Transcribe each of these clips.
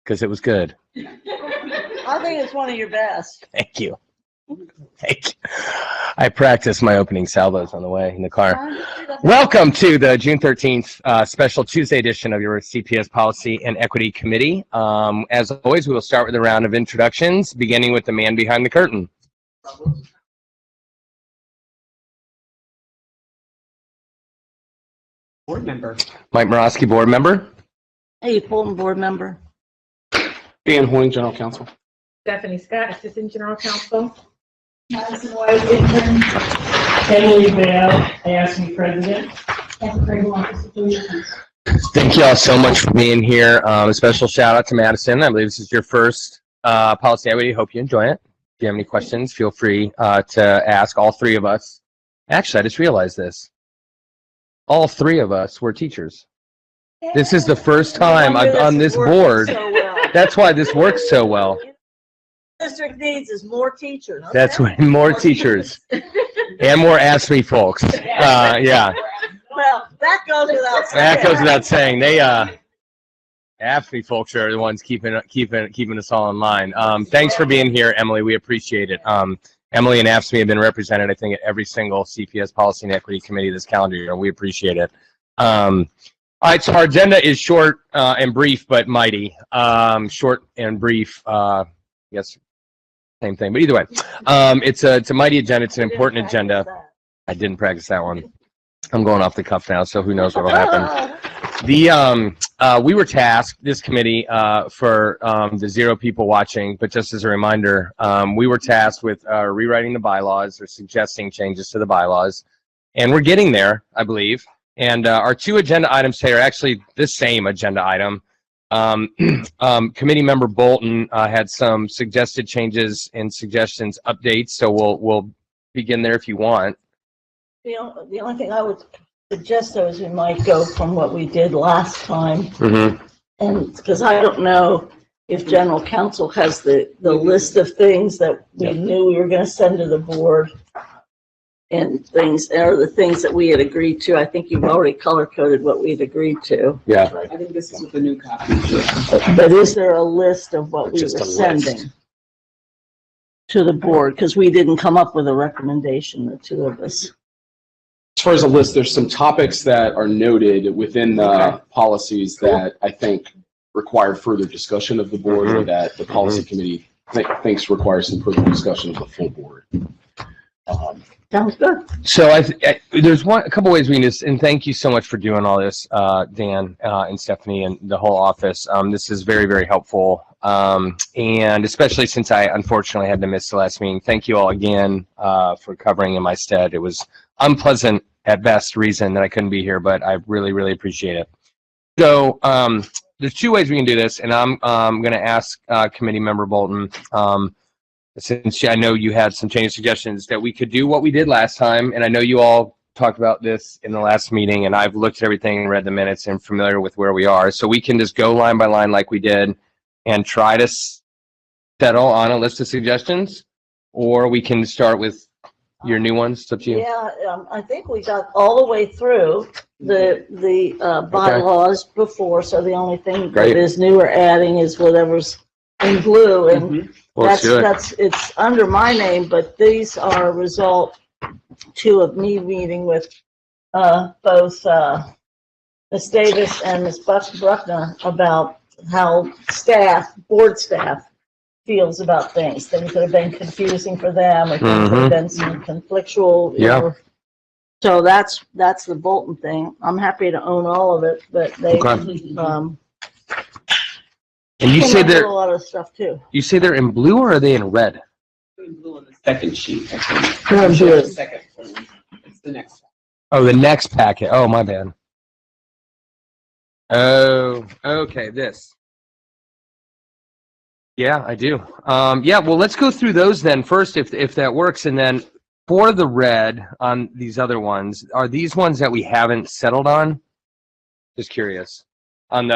because it was good. I think it's one of your best. Thank you. Thank you. I practiced my opening salvos on the way in the car. Welcome to the June 13th special Tuesday edition of your CPS Policy and Equity Committee. As always, we will start with a round of introductions, beginning with the man behind the curtain. Board member. Mike Morosky, board member. Hey, Fulton, board member. Dan Hoying, general counsel. Stephanie Scott, assistant general counsel. Madison White, intern. Emily Bell, ASME president. Thank you all so much for being here. A special shout out to Madison. I believe this is your first policy equity. Hope you enjoy it. If you have any questions, feel free to ask all three of us. Actually, I just realized this. All three of us were teachers. This is the first time I'm on this board. So well. That's why this works so well. District needs is more teachers. Okay? That's when more teachers and more ASME folks. Yeah. Well, that goes without saying. That goes without saying. They ASME folks are the ones keeping us all in line. Thanks for being here, Emily. We appreciate it. Emily and ASME have been represented, I think, at every single CPS Policy and Equity Committee this calendar year. We appreciate it. All right, so our agenda is short and brief, but mighty. Short and brief. Yes, same thing. But either way, it's a mighty agenda. It's an important agenda. I didn't practice that one. I'm going off the cuff now, so who knows what will happen. We were tasked, this committee, for the 0 people watching, but just as a reminder, we were tasked with rewriting the bylaws or suggesting changes to the bylaws, and we're getting there, I believe. And our 2 agenda items today are actually the same agenda item. Committee member Bolton had some suggested changes and suggestions updates, so we'll begin there if you want. The only thing I would suggest, though, is we might go from what we did last time. Mm-hmm. And because I don't know if general counsel has the list of things that we knew we were going to send to the board and things, or the things that we had agreed to. I think you've already color coded what we'd agreed to. Yeah. I think this is with the new copy. But is there a list of what we were sending to the board? Because we didn't come up with a recommendation, the 2 of us. As far as a list, there's some topics that are noted within the policies that I think require further discussion of the board, or that the policy committee thinks requires some further discussion of the full board. Sounds good. So there's a couple ways we can just, and thank you so much for doing all this, Dan and Stephanie and the whole office. This is very, very helpful, and especially since I unfortunately had to miss the last meeting. Thank you all again for covering in my stead. It was unpleasant at best reason that I couldn't be here, but I really, really appreciate it. So there's 2 ways we can do this, and I'm going to ask committee member Bolton, since I know you had some change suggestions, that we could do what we did last time, and I know you all talked about this in the last meeting, and I've looked at everything and read the minutes and familiar with where we are, so we can just go line by line like we did and try to settle on a list of suggestions, or we can start with your new ones. It's up to you. Yeah, I think we got all the way through the bylaws before, so the only thing that is new or adding is whatever's in blue, and it's under my name, but these are a result of me meeting with both Ms. Davis and Ms. Bruckner about how board staff feels about things that have been confusing for them, or things that have been some conflictual. Yeah. So that's the Bolton thing. I'm happy to own all of it, but they and you say they're a lot of stuff too. You say they're in blue, or are they in red? In blue on the second sheet. They're in blue. Second. It's the next one. Oh, the next packet. Oh, my bad. Oh, okay. This. Yeah, I do. Yeah, well, let's go through those then first, if that works, and then for the red on these other ones, are these ones that we haven't settled on? Just curious. On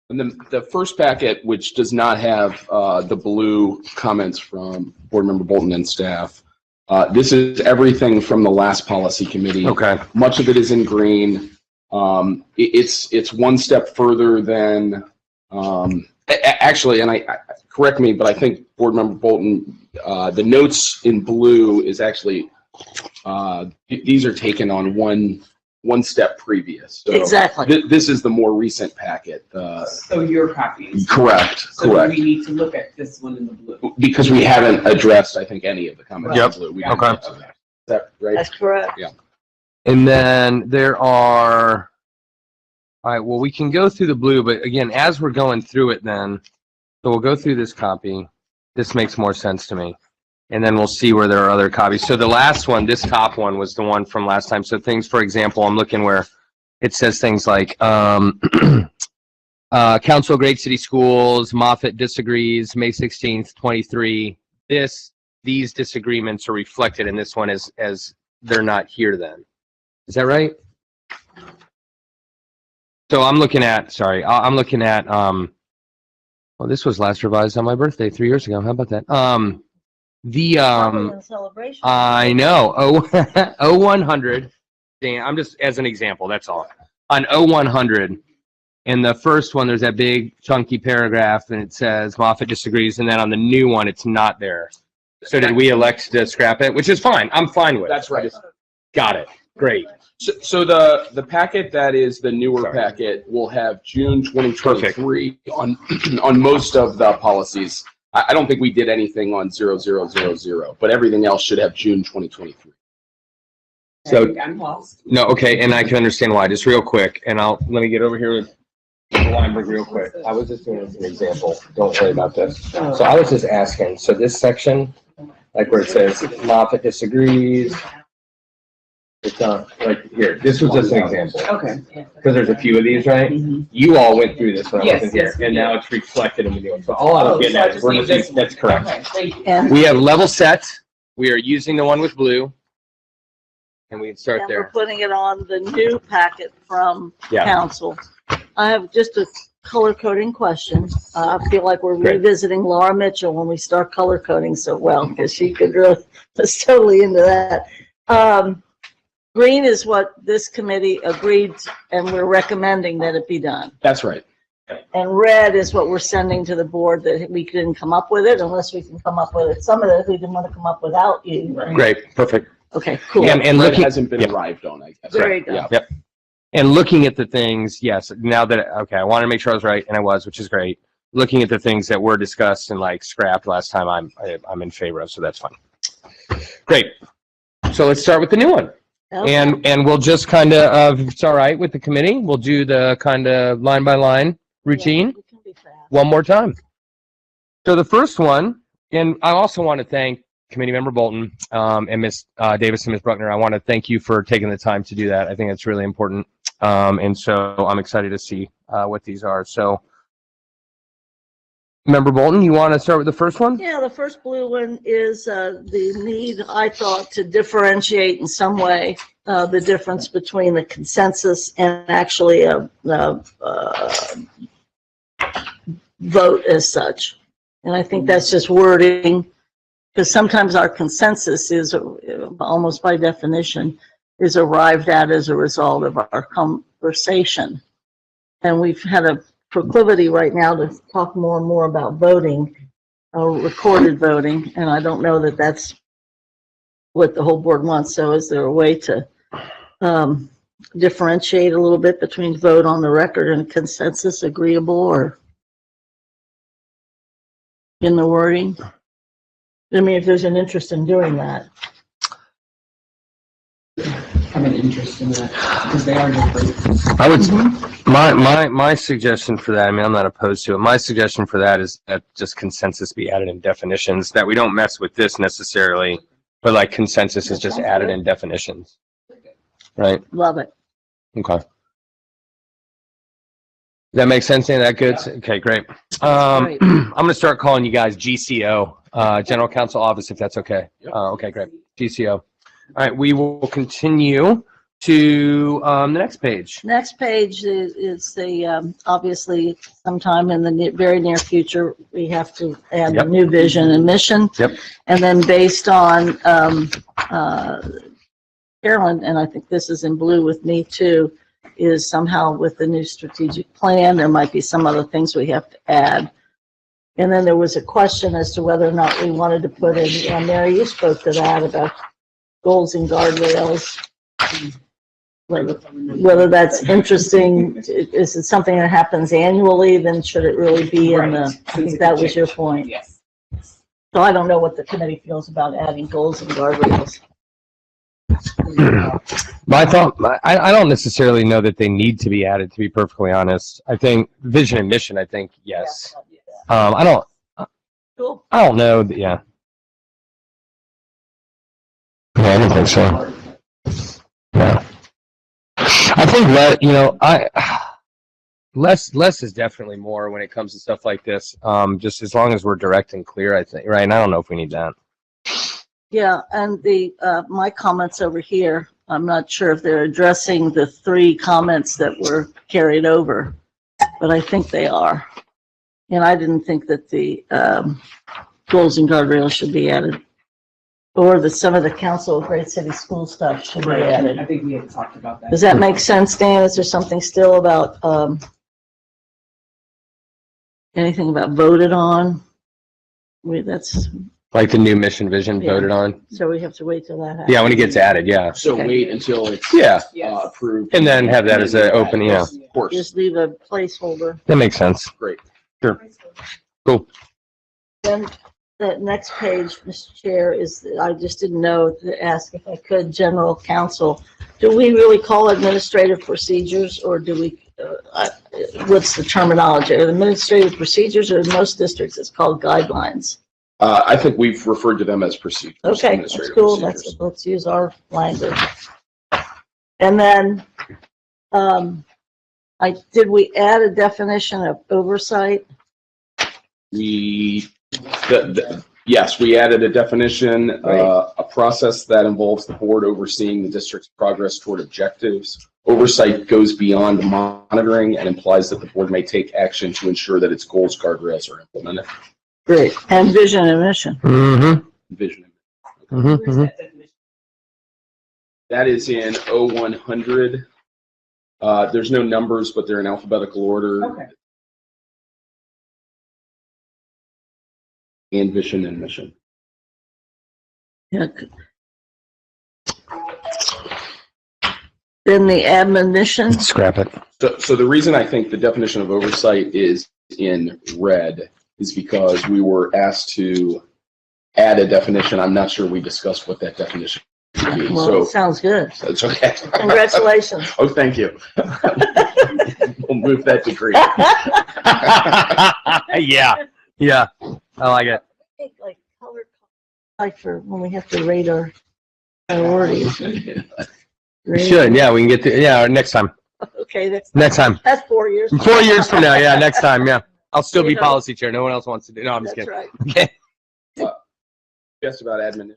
the first packet, which does not have the blue comments from board member Bolton and staff, this is everything from the last policy committee. Okay. Much of it is in green. It's one step further than Actually, and I correct me, but I think Board Member Bolton, the notes in blue is actually, these are taken on one step previous. So Exactly. This is the more recent packet. So your copies. Correct. So Correct. we need to look at this one in the blue. Because we haven't addressed, I think, any of the comments Yep. in blue. We didn't Okay. get to that. Is that right? That's correct. And then there are, all right, well, we can go through the blue, but again, as we're going through it then, so we'll go through this copy. This makes more sense to me. And then we'll see where there are other copies. So the last one, this top one was the one from last time. So things, for example, I'm looking where it says things like, Council of Great City Schools, Moffett disagrees, May 16th, 23. These disagreements are reflected in this one as they're not here then. Is that right? So I'm looking at, well, this was last revised on my birthday 3 years ago. How about that? Probably in celebration. I know. 0100. Dan, I'm just as an example, that's all. On 0100, in the first one, there's that big chunky paragraph and it says Moffett disagrees. And then on the new one, it's not there. So did we elect to scrap it? Which is fine. I'm fine with it. That's right. Got it. Great. So the packet that is the newer Sorry. packet will have June 2023 on most of the policies. I don't think we did anything on 0000, but everything else should have June 2023. So I'm lost. no, okay, and I can understand why. Just real quick, and let me get over here with Weinberg real quick. I was just doing an example. Don't worry about this. So I was just asking. So this section, like where it says Moffett disagrees, it's on like here. This was just an example Okay. because there's a few of these, right? You all went through this when I Yes, wasn't here, yes, and we now did. it's reflected in the new one. So all I was getting So I at is just we're need looking. this one. That's correct. Okay, thank you. And We have level set. We are using the one with blue, and we can start we're there. putting it on the new packet from Yeah. council. I have just a color coding question. I feel like we're Great. revisiting Laura Mitchell when we start color coding so well, because she could really, was totally into that. Green is what this committee agreed, and we're recommending that it be done. That's right. And red is what we're sending to the board, that we couldn't come up with it unless we can come up with it. Some of it, we didn't want to come up without you. Great, perfect. Okay, cool. And Red looking, hasn't been yeah. arrived on, I guess. There you go. Yeah. Yep. And looking at the things, yes, now that, okay, I wanted to make sure I was right, and I was, which is great. Looking at the things that were discussed and like scrapped last time, I'm in favor of, so that's fine. Great. So let's start with the new one. Okay. And we'll just kind of, if it's all right with the committee, we'll do the kind of line by line routine Yeah, we can be fast. one more time. So the first one, and I also want to thank Committee Member Bolton and Ms. Davis and Ms. Bruckner. I want to thank you for taking the time to do that. I think it's really important. And so I'm excited to see what these are. So Member Bolton, you want to start with the first one? Yeah, the first blue one is the need, I thought, to differentiate in some way the difference between the consensus and actually a vote as such. And I think that's just wording, because sometimes our consensus is almost by definition is arrived at as a result of our conversation. And we've had a proclivity right now to talk more and more about voting, recorded voting, and I don't know that that's what the whole board wants. So is there a way to differentiate a little bit between vote on the record and consensus agreeable, or in the wording? I mean, if there's an interest in doing that. I'm an interest in that because they are different. I would, my suggestion for that, I mean, I'm not opposed to it. My suggestion for that is that just consensus be added in definitions, that we don't mess with this necessarily, but like consensus is just added in definitions. Right? Love it. Okay. Does that make sense? Any of that good? Okay, great. Great. I'm going to start calling you guys GCO, General Counsel Office, if that's okay. Okay, great. GCO. All right, we will continue to the next page. Next page is the, obviously, sometime in the very near future, we have to add the Yep. new vision and mission. Yep. And then based on Carolyn, and I think this is in blue with me too, is somehow with the new strategic plan, there might be some other things we have to add. And then there was a question as to whether or not we wanted to put in, Mary, you spoke to that about goals and guardrails. Whether that's interesting, is it something that happens annually, then should it really be in the, I think that was your point. Yes. So I don't know what the committee feels about adding goals and guardrails. My thought, I don't necessarily know that they need to be added, to be perfectly honest. I think vision and mission, I think, yes. I don't know. Yeah. Yeah, I don't think so. Yeah. I think less is definitely more when it comes to stuff like this. Just as long as we're direct and clear, I think, right? And I don't know if we need that. Yeah, and the my comments over here, I'm not sure if they're addressing the 3 comments that were carried over, but I think they are. And I didn't think that the goals and guardrails should be added, or some of the Council of Great City School stuff should be added. I think we had talked about that. Does that make sense, Dan? Is there something still about anything about voted on? That's Like the new mission vision Yeah. voted on. so we have to wait till that happens. Yeah, when it gets added, yeah. So Okay. wait until it's Yeah, approved. and then have that as an open, yeah. Of course. Just leave a placeholder. That makes sense. Great. Cool. Then the next page, Mr. Chair, is, I just didn't know to ask if I could, general counsel. Do we really call administrative procedures, or do we, what's the terminology? Are administrative procedures, or in most districts it's called guidelines? I think we've referred to them as procedures. Okay, that's administrative cool. procedures. Let's use our language. And then, did we add a definition of oversight? Yes, we added a definition, a process that involves the board overseeing the district's progress toward objectives. Oversight goes beyond monitoring and implies that the board may take action to ensure that its goals, guardrails are implemented. Great. And vision and mission. Mm-hmm. Vision. Mm-hmm. That is in 0100. There's no numbers, but they're in alphabetical order. Okay. And vision and mission. Yeah. Then the admonition. Scrap it. So the reason I think the definition of oversight is in red is because we were asked to add a definition. I'm not sure we discussed what that definition would be. Well, So it sounds good. that's okay. Congratulations. Oh, thank you. We'll move that degree. Yeah. Yeah. I like it. Like color, like for when we have to rate our priorities. We should. Yeah, we can get to, yeah, next time. Okay, Next time. that's 4 years. 4 years from now. Yeah, next time. Yeah. I'll still be You know. policy chair. No one else wants to do. No, I'm just That's kidding. right. Okay. Just about admin.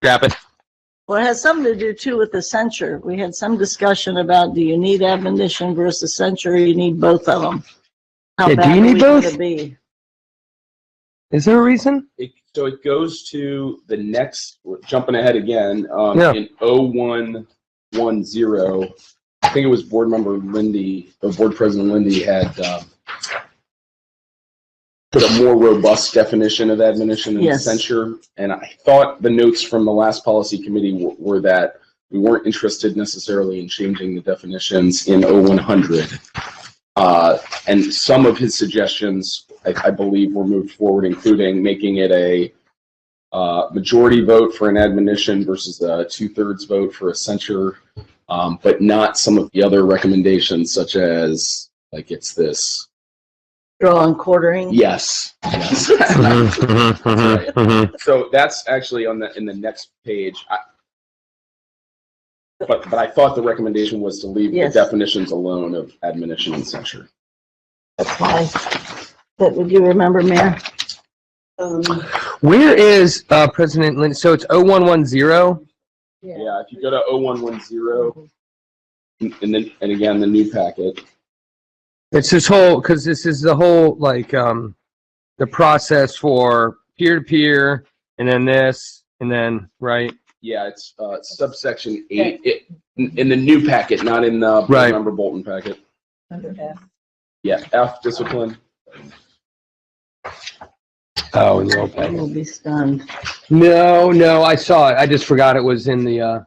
Scrap it. Well, it has something to do too with the censure. We had some discussion about, do you need admonition versus censure, or you need both of them? How Yeah, do bad you are need we both? gonna be? Is there a reason? So it goes to the next, we're jumping ahead again, Yeah. in 0110, I think it was board member Lindy, or board president Lindy had put a more robust definition of admonition and Yes. censure. And I thought the notes from the last policy committee were that we weren't interested necessarily in changing the definitions in 0100. And some of his suggestions, I believe, were moved forward, including making it a majority vote for an admonition versus a 2/3 vote for a censure, but not some of the other recommendations, such as, like, it's this. Draw and quartering? Yes. Yes. So that's actually in the next page. But I thought the recommendation was to leave the Yes. definitions alone of admonition and censure. That's fine. But would you remember, Mayor? Where is President Lynn? So it's 0110. Yeah, if you go to 0110, and again, the new packet. It's this whole, because this is the whole, like, the process for peer-to-peer, and then this, and then, right? Yeah, it's subsection 8 in the new packet, not in the Right. member Bolton packet. Under F. Yeah, F discipline. Oh, in the old I packet. will be stunned. No, I saw it. I just forgot it was in the,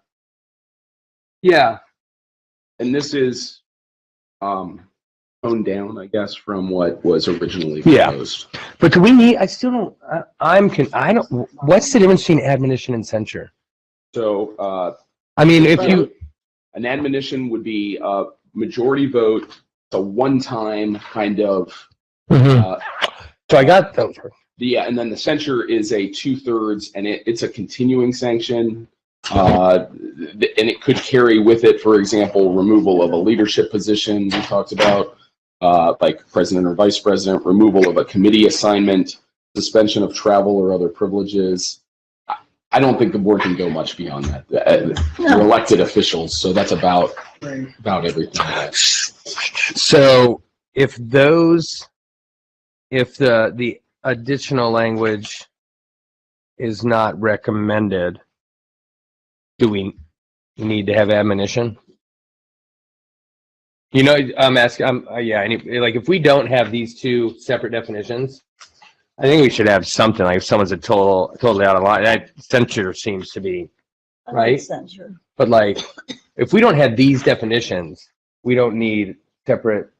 yeah. And this is toned down, I guess, from what was originally Yeah. proposed. But do we need, I still don't, I don't, what's the difference between admonition and censure? So I mean, if you, an admonition would be a majority vote, it's a one-time kind of, so I got those. yeah, and then the censure is a 2/3, and it's a continuing sanction. And it could carry with it, for example, removal of a leadership position we talked about, like president or vice president, removal of a committee assignment, suspension of travel or other privileges. I don't think the board can go much beyond that. We're elected officials, so that's about everything. So if those, if the additional language is not recommended, do we need to have admonition? You know, I'm asking, yeah, like if we don't have these two separate definitions, I think we should have something like if someone's totally out of line. That censure seems to be I like right. censure. But like, if we don't have these definitions, we don't need separate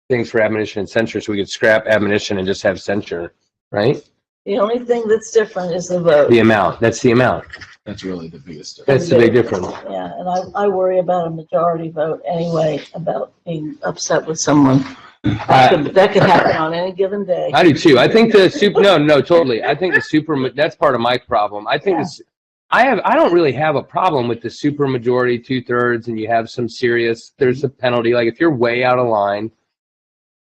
things for admonition and censure. So we could scrap admonition and just have censure, right? The only thing that's different is the vote. The amount. That's the amount. That's really the biggest difference. That's the big difference. Yeah, and I worry about a majority vote anyway, about being upset with someone. That could happen on any given day. I do too. I think the no, totally. I think the that's part of my problem. I think I don't really have a problem with the super majority 2/3 and you have some serious, there's a penalty. Like if you're way out of line,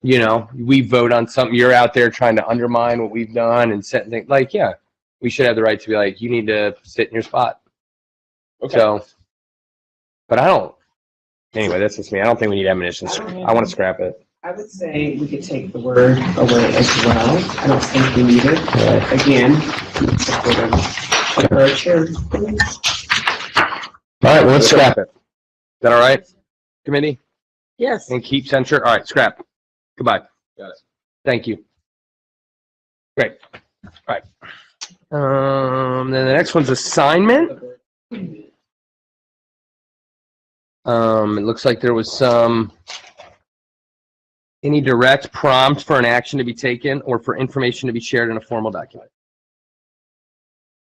you know, we vote on something, you're out there trying to undermine what we've done and set things like, yeah, we should have the right to be like, you need to sit in your spot. Okay. So, but I don't, anyway, that's just me. I don't think we need admonition. I want to scrap it. I would say we could take the word away as well. I don't think we need it, but again, approach here. All right, well, let's scrap it. Is that all right, committee? Yes. And keep censure? All right, scrap. Goodbye. Got it. Thank you. Great. All right. Then the next one's assignment. It looks like there was any direct prompt for an action to be taken or for information to be shared in a formal document.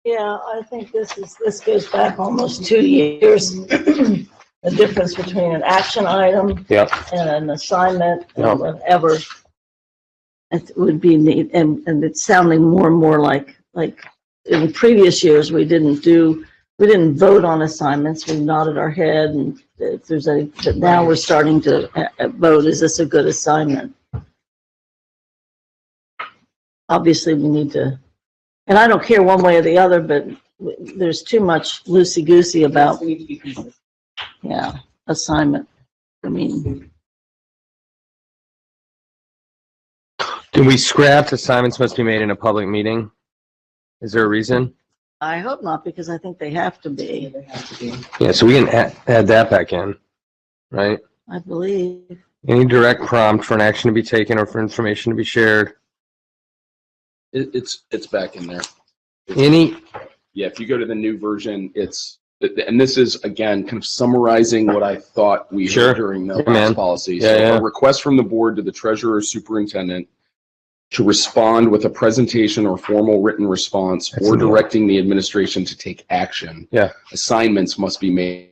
Yeah, I think this goes back almost 2 years. The difference between an action item and an assignment or whatever. It would be neat, and it's sounding more and more like in previous years we didn't vote on assignments. We nodded our head, and if there's but now we're starting to vote. Is this a good assignment? Obviously, we need to, and I don't care one way or the other, but there's too much loosey-goosey about, We need to be consistent. yeah, assignment. I mean, Do we scrap assignments must be made in a public meeting? Is there a reason? I hope not, because I think they have to be, They have to be. Yeah, so we can add that back in, right? I believe. Any direct prompt for an action to be taken or for information to be shared. It's back in there. Any, Yeah, if you go to the new version, and this is again kind of summarizing what I thought we Sure. heard during the Yeah, man. last policy. Yeah, So yeah. a request from the board to the treasurer or superintendent to respond with a presentation or formal written response That's or in there. directing the administration to take action. Yeah. Assignments must be made.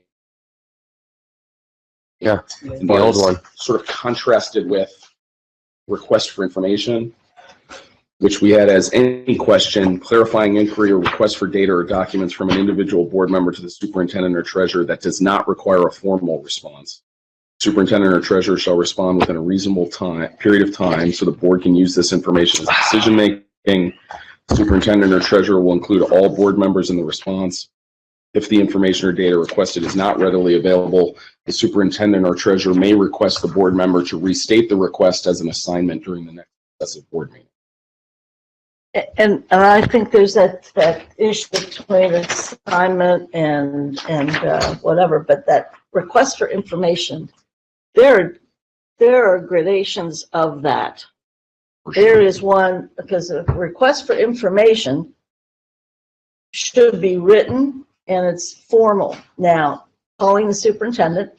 Yeah, And the old that's one. sort of contrasted with request for information, which we had as any question, clarifying inquiry or request for data or documents from an individual board member to the superintendent or treasurer that does not require a formal response. Superintendent or treasurer shall respond within a reasonable period of time so the board can use this information as decision-making. Superintendent or treasurer will include all board members in the response. If the information or data requested is not readily available, the superintendent or treasurer may request the board member to restate the request as an assignment during the next successive board meeting. And I think there's that issue between assignment and whatever, but that request for information, there are gradations of that. There is one, because a request for information should be written and it's formal. Now, calling the superintendent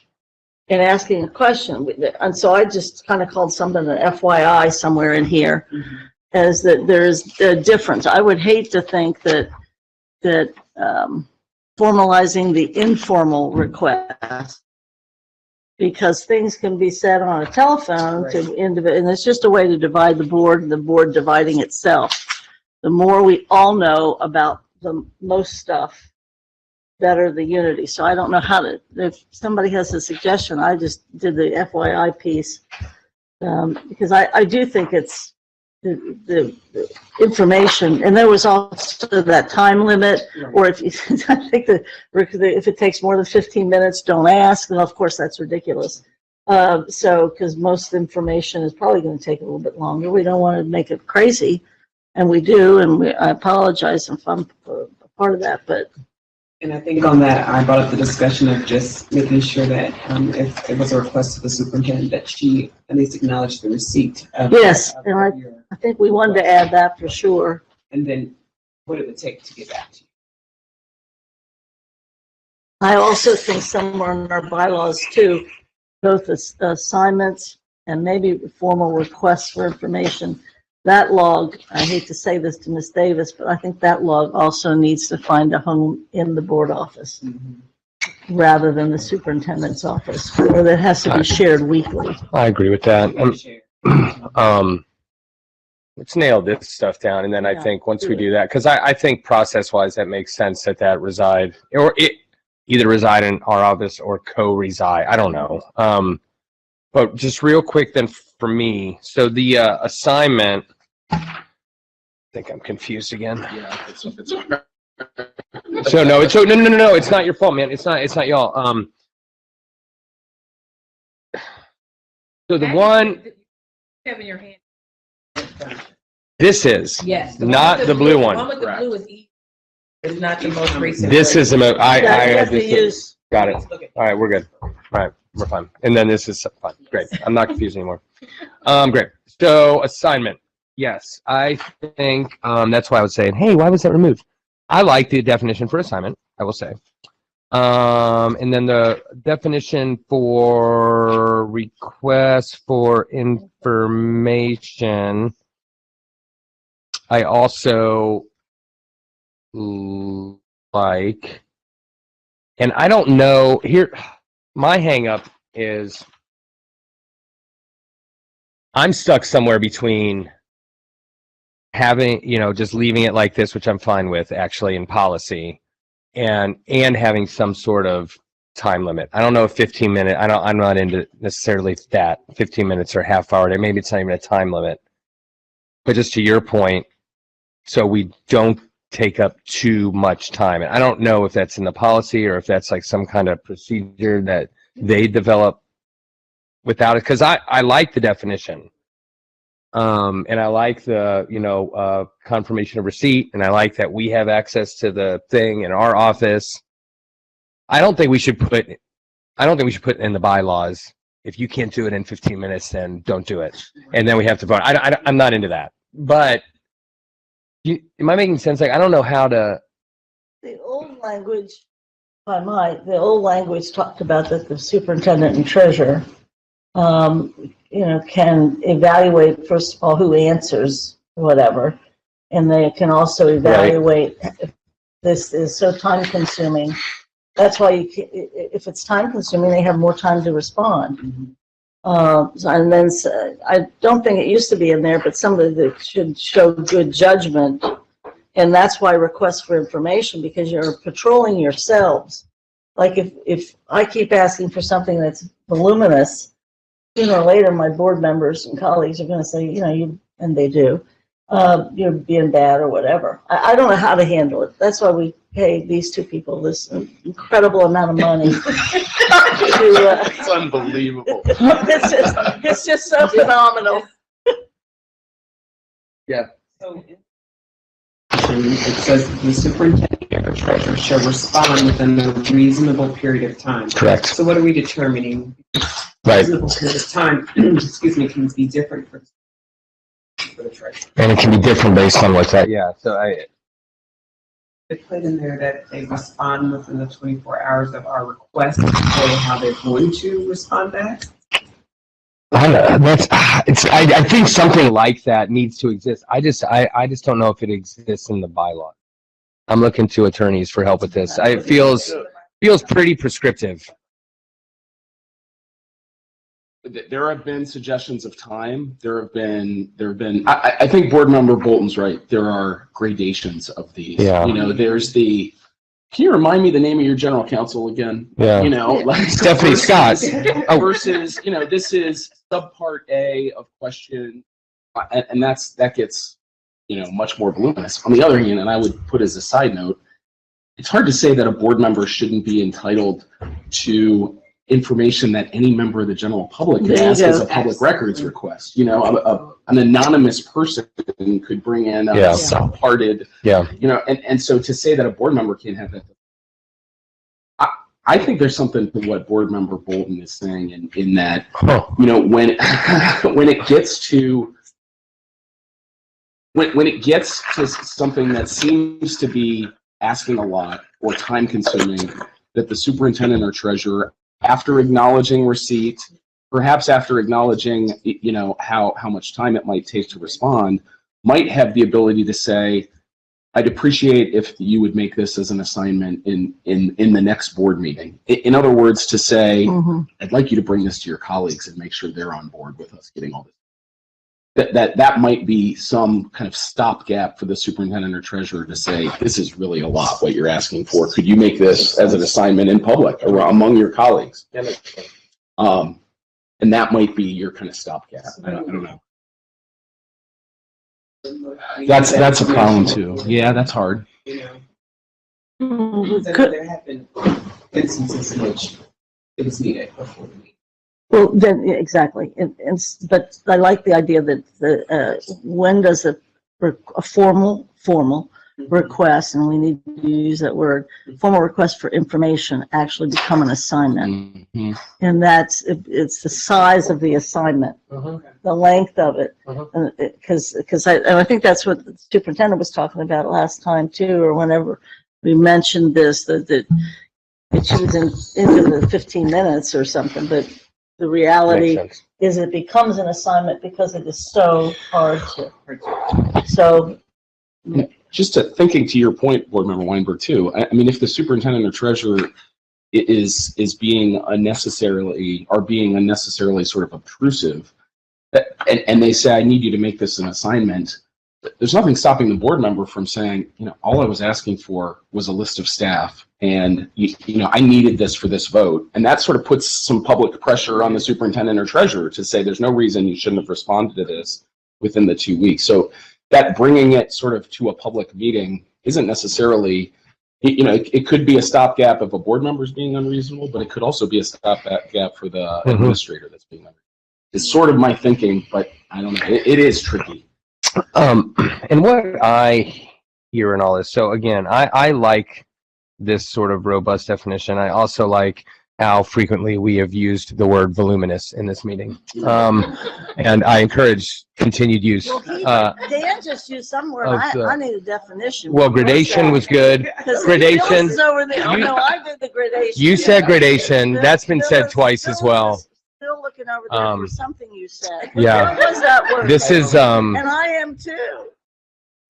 and asking a question. And so I just kind of called something an FYI somewhere in here, as that there's a difference. I would hate to think that formalizing the informal request, because things can be said on a telephone to individual, and it's just a way to divide the board, and the board dividing itself. The more we all know about the most stuff, better the unity. So I don't know how to, if somebody has a suggestion, I just did the FYI piece, because I do think it's the information, and there was also that time limit, or if you, I think if it takes more than 15 minutes, don't ask, and of course that's ridiculous. So, because most information is probably going to take a little bit longer. We don't want to make it crazy, and we do, and I apologize if I'm a part of that, but. And I think on that, I brought up the discussion of just making sure that if it was a request to the superintendent, that she at least acknowledged the receipt. Yes, and I think we wanted to add that for sure. And then what it would take to get back to you. I also think somewhere in our bylaws too, both assignments and maybe formal requests for information, that log, I hate to say this to Ms. Davis, but I think that log also needs to find a home in the board office rather than the superintendent's office, or that has to be shared weekly. I agree with that. Let's nail this stuff down, and then I think once we do that, because I think process-wise that makes sense that reside, or it either reside in our office or co-reside. I don't know. But just real quick then for me, so the assignment, I think I'm confused again. Yeah, it's no, it's not your fault, man. It's not y'all. So the one you have in your hand. this is Yes. not the blue one. The one with the blue is easy. It's not the most recent. This is the most. I have to use. Got it. All right, we're good. All right, we're fine. And then this is fine. Great. I'm not confused anymore. Great. So assignment. Yes, I think that's why I was saying, hey, why was that removed? I like the definition for assignment, I will say. And then the definition for request for information, I also like, and I don't know, here, my hang up is I'm stuck somewhere between having, just leaving it like this, which I'm fine with actually in policy, and having some sort of time limit. I don't know if 15 minutes, I'm not into necessarily that 15 minutes or half hour, maybe it's not even a time limit. But just to your point, so we don't take up too much time. And I don't know if that's in the policy or if that's like some kind of procedure that they develop without it, because I like the definition. And I like the, confirmation of receipt, and I like that we have access to the thing in our office. I don't think we should put it in the bylaws. If you can't do it in 15 minutes, then don't do it. And then we have to vote. I'm not into that. But am I making sense? Like, I don't know how to. The old language, if I might, the old language talked about that the superintendent and treasurer, can evaluate, first of all, who answers whatever. And they can also evaluate if this is so time consuming. That's why if it's time consuming, they have more time to respond. And then I don't think it used to be in there, but somebody that should show good judgment. And that's why requests for information, because you're patrolling yourselves. Like if I keep asking for something that's voluminous, sooner or later my board members and colleagues are going to say, and they do, you're being bad or whatever. I don't know how to handle it. That's why we pay these two people this incredible amount of money. It's unbelievable. It's just so phenomenal. Yeah. So it says the superintendent or treasurer shall respond within a reasonable period of time. Correct. So what are we determining? Right. Reasonable period of time, excuse me, can be different for the treasurer. And it can be different based on what's that. Yeah. So They put in there that they respond within the 24 hours of our request to say how they're going to respond back. I think something like that needs to exist. I just don't know if it exists in the bylaw. I'm looking to attorneys for help with this. It feels pretty prescriptive. There have been suggestions of time. There have been. I think Board Member Bolton's right. There are gradations of these. Yeah. You know, there's the. Can you remind me the name of your general counsel again? Yeah. You know, like Stephanie Scott. Versus, you know, this is subpart A of question, and that gets, you know, much more voluminous. On the other hand, and I would put as a side note, it's hard to say that a board member shouldn't be entitled to information that any member of the general public can ask as a public records request. You know, an anonymous person could bring in a subparted, you know, and so to say that a board member can't have that, I think there's something to what Board Member Bolton is saying in that, you know, when it gets to when it gets to something that seems to be asking a lot or time consuming, that the superintendent or treasurer, after acknowledging receipt, perhaps after acknowledging, you know, how much time it might take to respond, might have the ability to say, I'd appreciate if you would make this as an assignment in the next board meeting. In other words, to say, I'd like you to bring this to your colleagues and make sure they're on board with us getting all this. That might be some kind of stopgap for the superintendent or treasurer to say, this is really a lot what you're asking for. Could you make this as an assignment in public or among your colleagues? And that might be your kind of stopgap. I don't know. That's a problem too. Yeah, that's hard. You know, there have been instances in which it was needed before the meeting. Well, then, yeah, exactly. But I like the idea that when does a formal request, and we need to use that word, formal request for information actually become an assignment? And it's the size of the assignment, the length of it, because I think that's what the superintendent was talking about last time too, or whenever we mentioned this, that she was into the 15 minutes or something, but the reality is it becomes an assignment because it is so hard to. So. Just thinking to your point, Board Member Weinberg, too. I mean, if the superintendent or treasurer is being unnecessarily sort of obtrusive, and they say, I need you to make this an assignment, there's nothing stopping the board member from saying, you know, all I was asking for was a list of staff, and you know, I needed this for this vote, and that sort of puts some public pressure on the superintendent or treasurer to say, there's no reason you shouldn't have responded to this within the 2 weeks. So that bringing it sort of to a public meeting isn't necessarily, you know, it could be a stopgap if a board member is being unreasonable, but it could also be a stopgap for the administrator that's being unreasonable. It's sort of my thinking, but I don't know. It is tricky. And what I hear in all this, so again, I like this sort of robust definition. I also like how frequently we have used the word voluminous in this meeting. And I encourage continued use. Well, Dan just used some word. I need a definition. Well, gradation was good. Gradation. I did the gradation. You said gradation. That's been said twice as well. Still looking over there for something you said. Yeah. What was that word? This is and I am too.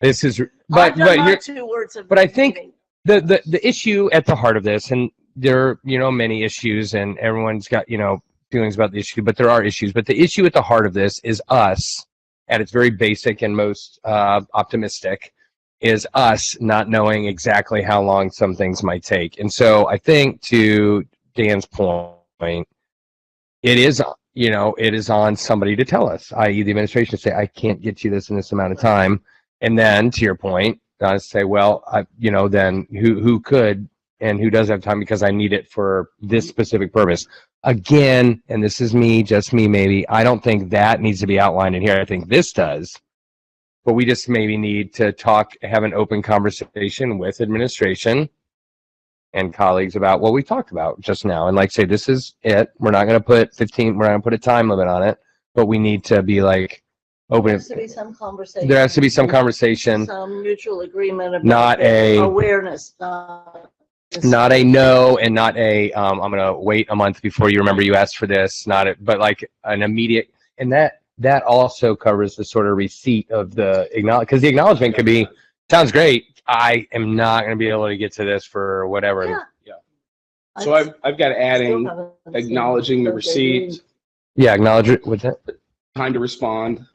This is but you're 2 words of but I think the issue at the heart of this, and there are, you know, many issues, and everyone's got, you know, feelings about the issue, but there are issues. But the issue at the heart of this is us, at its very basic and most optimistic, is us not knowing exactly how long some things might take. And so I think, to Dan's point, it is, you know, it is on somebody to tell us, i.e. the administration, to say, I can't get you this in this amount of time. And then, to your point, say, well, you know, then who could and who does have time because I need it for this specific purpose. Again, and this is me, just me maybe, I don't think that needs to be outlined in here. I think this does. but we just maybe need to have an open conversation with administration and colleagues about what we talked about just now. And like say, this is it. We're not going to put we're not going to put a time limit on it, but we need to be like There open. has to be some conversation. There has to be some conversation, Some mutual agreement about not the a, awareness, not a no, and not a, I'm going to wait a month before you remember you asked for this, not a, but like an immediate, and that also covers the sort of receipt of the because the acknowledgement could be, sounds great. I am not going to be able to get to this for whatever. Yeah. So I've got adding, acknowledging the receipt, Yeah, acknowledge it with it. time to respond,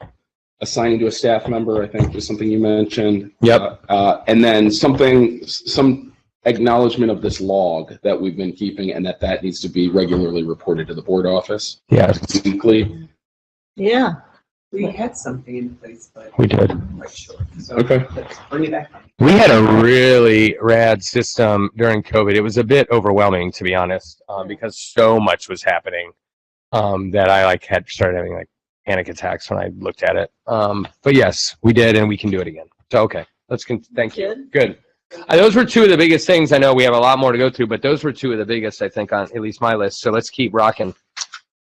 assigning to a staff member, I think was something you mentioned. Yep. And then some acknowledgement of this log that we've been keeping and that needs to be regularly reported to the board office. Yes, Weekly. Yeah. We had something in place, but we did. I'm not quite sure. So Okay. let's bring it back. We had a really rad system during COVID. It was a bit overwhelming, to be honest, because so much was happening that I had started having like panic attacks when I looked at it. But yes, we did, and we can do it again. So okay, thank you. Good. Those were two of the biggest things. I know we have a lot more to go through, but those were two of the biggest, I think, on at least my list. So let's keep rocking.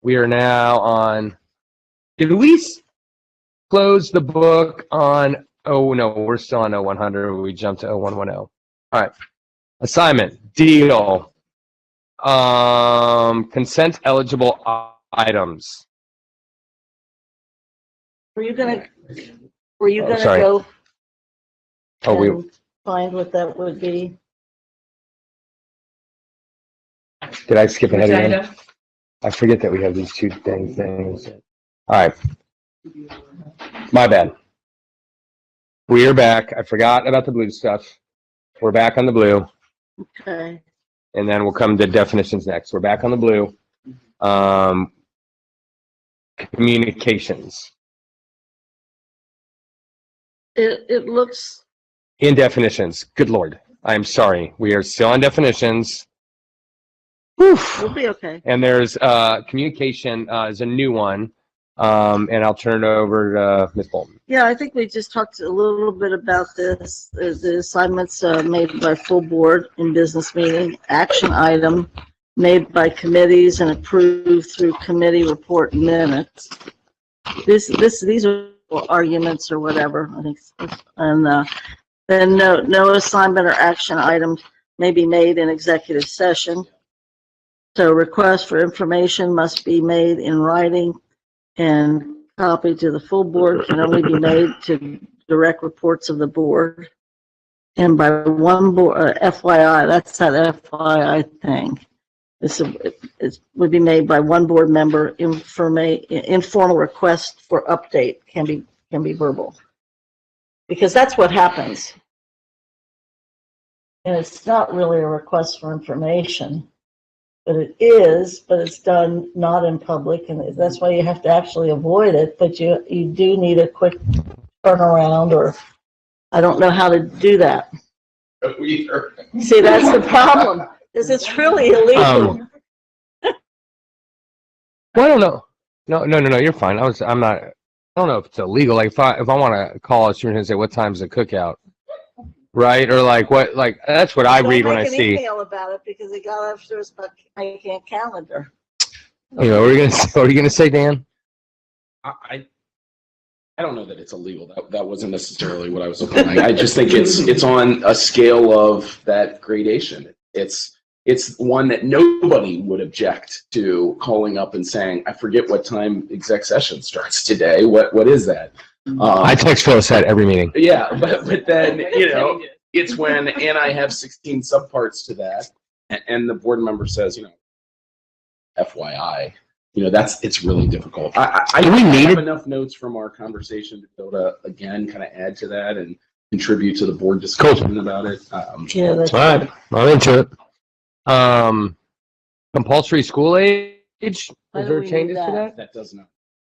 We are now on. Did we close the book on? Oh no, we're still on 0100. We jumped to 0110. All right. Assignment deal. Consent eligible items. Were you gonna sorry. go Oh, and find what that would be? did I skip ahead again? Agenda. I forget that we have these two things. All right. My bad. We are back. I forgot about the blue stuff. We're back on the blue. Okay. And then we'll come to definitions next. We're back on the blue. Communications. It looks, In definitions. Good Lord. I'm sorry. We are still on definitions. Whew. we'll be okay. And there's communication is a new one. And I'll turn it over to Ms. Bolton. Yeah, I think we just talked a little bit about this, the assignments made by full board in business meeting, action item made by committees and approved through committee report minutes. These are arguments or whatever, I think. And then no assignment or action items may be made in executive session. So requests for information must be made in writing, and copy to the full board can only be made to direct reports of the board. And by one board, FYI, that's that FYI thing. It would be made by one board member. Informal request for update can be verbal. Because that's what happens. And it's not really a request for information. But it's done not in public, and that's why you have to actually avoid it, but you do need a quick turnaround, or I don't know how to do that. See, that's the problem, is it's really illegal. Well, I don't know. No, you're fine. I'm not, I don't know if it's illegal. Like if I want to call a student and say, what time's the cookout? Right? Or that's what I read when I see. Don't make an email about it because it got after us, but I can't calendar. You know, what are you gonna say, Dan? I don't know that it's illegal. That wasn't necessarily what I was applying. I just think it's on a scale of that gradation. It's one that nobody would object to calling up and saying, I forget what time exec session starts today. What is that? I text Phyllis at every meeting. Yeah, but then, it's when, and I have 16 subparts to that, and the board member says, FYI, it's really difficult. I Do we need have it? enough notes from our conversation to be able to, again, kind of add to that and contribute to the board discussion about it. Yeah, that's All right, I'm into it. Compulsory school age? Is Why do there we need changes to that? that? That does not.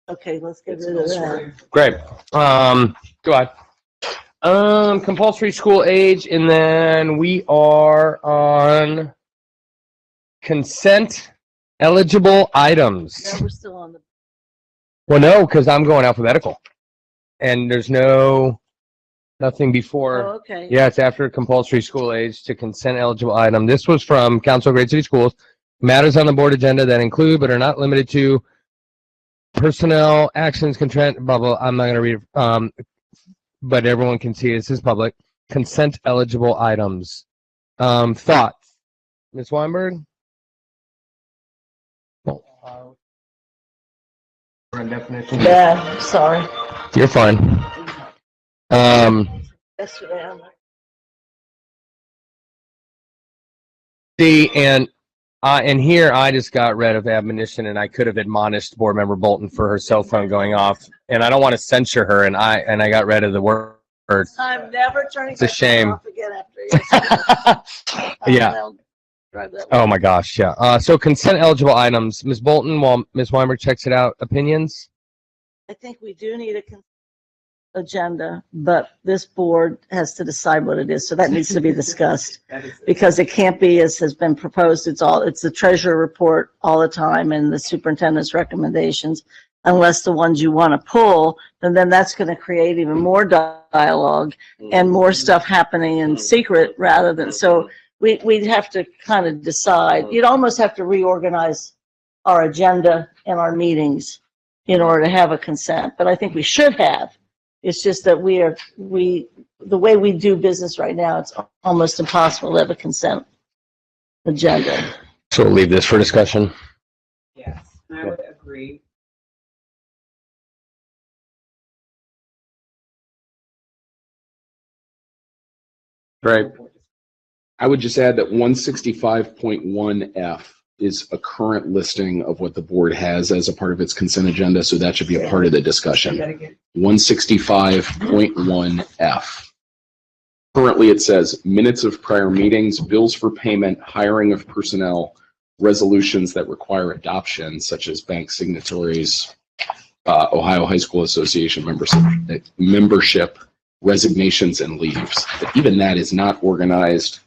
okay. Let's get It's rid of that. elsewhere. Great. Go ahead. Compulsory school age, and then we are on consent eligible items. No, we're still on the. Well, no, because I'm going alphabetical. and there's nothing before. Oh, okay. Yeah, it's after compulsory school age to consent eligible item. This was from Council of Great City Schools. Matters on the board agenda that include but are not limited to personnel, actions, consent, blah, blah. I'm not going to read, but everyone can see it. This is public. Consent eligible items. Thoughts? Ms. Weinberg? Yeah, sorry. You're fine. Yesterday, I'm like, See, and here I just got rid of admonition, and I could have admonished Board Member Bolton for her cell phone going off, and I don't want to censure her, and I got rid of the word. I'm never turning It's a my phone shame. off again after yesterday. Yeah. I'll drive that Oh my gosh, yeah. So consent eligible items. Ms. Bolton, while Ms. Weinberg checks it out, opinions? I think we do need a agenda, but this board has to decide what it is, so that needs to be discussed. Because it can't be, as has been proposed, it's the treasurer report all the time and the superintendent's recommendations, unless the ones you want to pull, and then that's going to create even more dialogue and more stuff happening in secret rather than, so we'd have to kind of decide. You'd almost have to reorganize our agenda and our meetings in order to have a consent, but I think we should have. It's just that the way we do business right now, it's almost impossible to have a consent agenda. So we'll leave this for discussion. Yes, I would agree. Right. I would just add that 165.1F is a current listing of what the board has as a part of its consent agenda, so that should be a part of the discussion. 165.1F. Currently, it says minutes of prior meetings, bills for payment, hiring of personnel, resolutions that require adoption, such as bank signatories, Ohio High School Association membership, resignations, and leaves. But even that is not organized.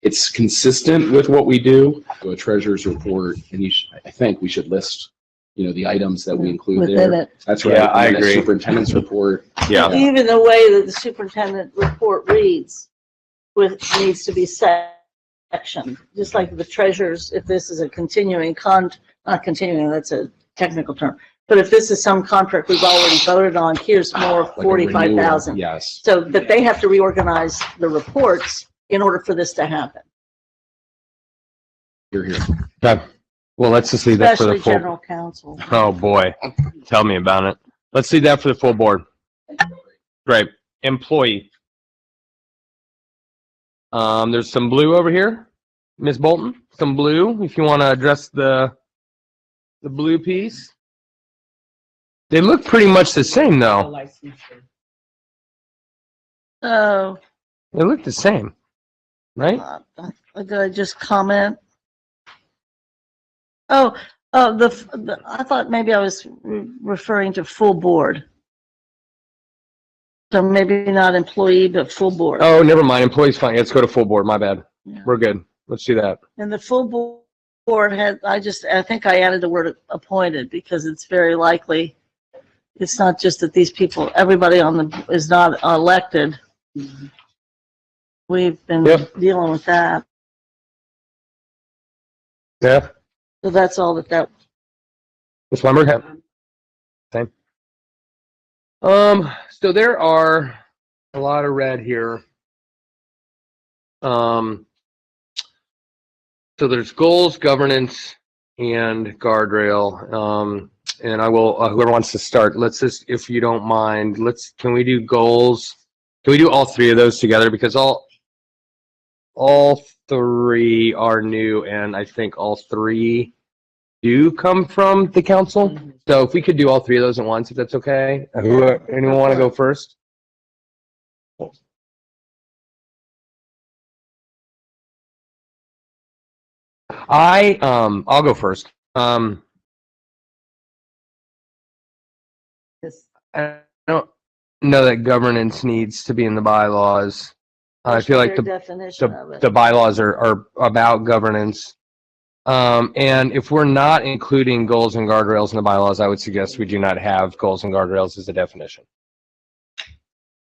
It's consistent with what we do. So a treasurer's report, and I think we should list, the items that we include Within there. it. That's right. Yeah, I And then a agree. Superintendent's report. Yeah. Even the way that the superintendent report reads needs to be sectioned, just like the treasurer's, if this is a continuing not continuing, that's a technical term. But if this is some contract we've already voted on, here's more Like a 45,000. renewal. Yes. So that they have to reorganize the reports in order for this to happen, You're here. Okay. Well, let's just leave that for the especially full. general counsel. Oh boy, tell me about it. Let's leave that for the full board. Great. Employee. There's some blue over here, Ms. Bolton. Some blue, if you want to address the blue piece. They look pretty much the same, though. Oh, They look the same, right? did I just comment? Oh, I thought maybe I was referring to full board. So maybe not employee, but full board. Oh, never mind. Employee's fine. Let's go to full board. My bad. Yeah. We're good. Let's do that. And the full board I think I added the word appointed because it's very likely. It's not just that these people, everybody is not elected. We've been Yep. dealing with that. Yeah. So that's all that. Ms. Weinberg? Same. So there are a lot of red here. So there's goals, governance, and guardrail. And I will, whoever wants to start, let's just, if you don't mind, can we do goals? Can we do all three of those together? Because all three are new, and I think all three do come from the council. So if we could do all three of those at once, if that's okay. Anyone want to go first? I'll go first. I don't know that governance needs to be in the bylaws. I feel like Their definition of it. the bylaws are about governance. And if we're not including goals and guardrails in the bylaws, I would suggest we do not have goals and guardrails as a definition.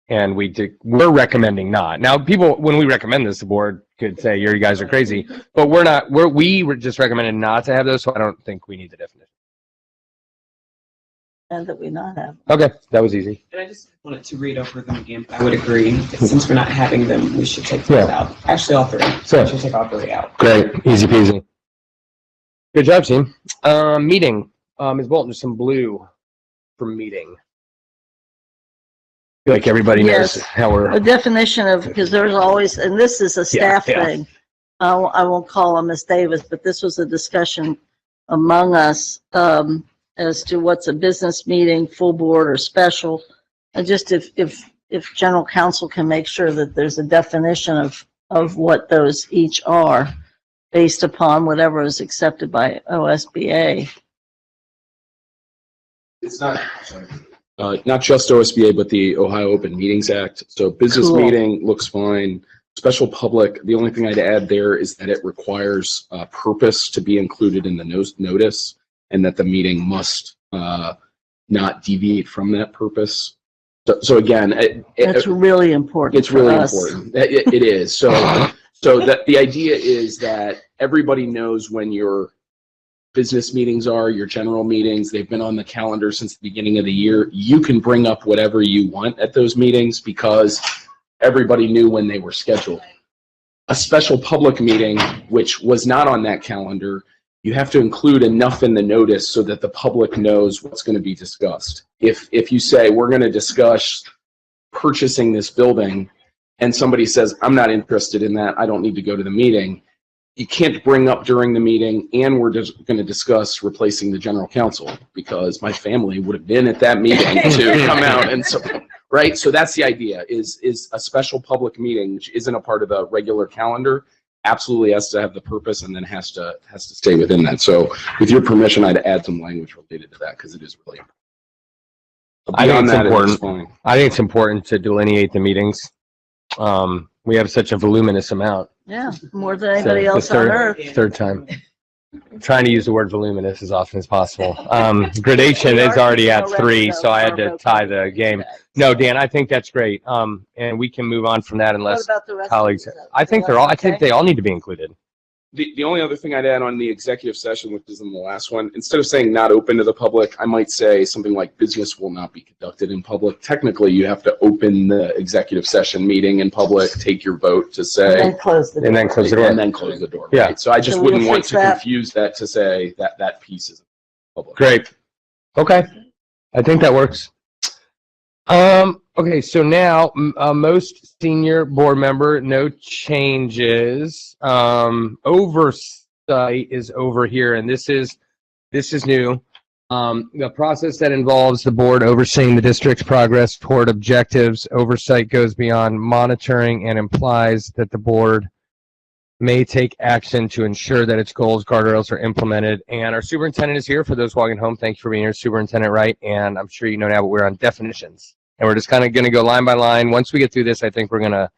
And we're recommending not. Now, people, when we recommend this, the board could say, you guys are crazy, but we were just recommended not to have those, so I don't think we need the definition. And that we not have. Okay, that was easy. And I just wanted to read over them again. I would agree that since we're not having them, we should take them out. Actually, all three. So, we should take all three out. Great, easy peasy. Good job, team. Meeting. Ms. Bolton, there's some blue for meeting. I feel like everybody knows how we're. A definition of, because there's always, and this is a staff thing. I won't call on Ms. Davis, but this was a discussion among us as to what's a business meeting, full board or special. And just if general counsel can make sure that there's a definition of what those each are based upon whatever is accepted by OSBA. It's not just OSBA, but the Ohio Open Meetings Act. So business meeting looks fine. Special public, the only thing I'd add there is that it requires purpose to be included in the notice, and that the meeting must not deviate from that purpose. So again, that's really important. It's really important. It is. So that the idea is that everybody knows when your business meetings are, your general meetings. They've been on the calendar since the beginning of the year. You can bring up whatever you want at those meetings because everybody knew when they were scheduled. A special public meeting, which was not on that calendar, you have to include enough in the notice so that the public knows what's going to be discussed. If you say, we're going to discuss purchasing this building, and somebody says, I'm not interested in that, I don't need to go to the meeting, you can't bring up during the meeting, and we're just going to discuss replacing the general counsel, because my family would have been at that meeting to come out and support. Right, so that's the idea. Is a special public meeting, which isn't a part of the regular calendar, absolutely has to have the purpose, and then has to stay within that. So, with your permission, I'd add some language related to that because it is really important. I think it's important. I think it's important to delineate the meetings. We have such a voluminous amount. Yeah, more than anybody else on earth. Third time. I'm trying to use the word voluminous as often as possible. Gradation is already at 3, so I had to tie the game. No, Dan, I think that's great. And we can move on from that unless colleagues. I think they all need to be included. The only other thing I'd add on the executive session, which is in the last one, instead of saying not open to the public, I might say something like business will not be conducted in public. Technically, you have to open the executive session meeting in public, take your vote to say, and then close the door. And then close the door. And then close the door. Yeah. Right? So I just wouldn't want to confuse that to say that piece is public. Great. Okay. I think that works. Okay, so now most senior board member, no changes. Oversight is over here, and this is new. The process that involves the board overseeing the district's progress toward objectives. Oversight goes beyond monitoring and implies that the board may take action to ensure that its goals, guardrails are implemented. And our superintendent is here. For those walking home, thank you for being here, Superintendent Wright. And I'm sure you know now, but we're on definitions. And we're just kind of going to go line by line. Once we get through this, I think we're going to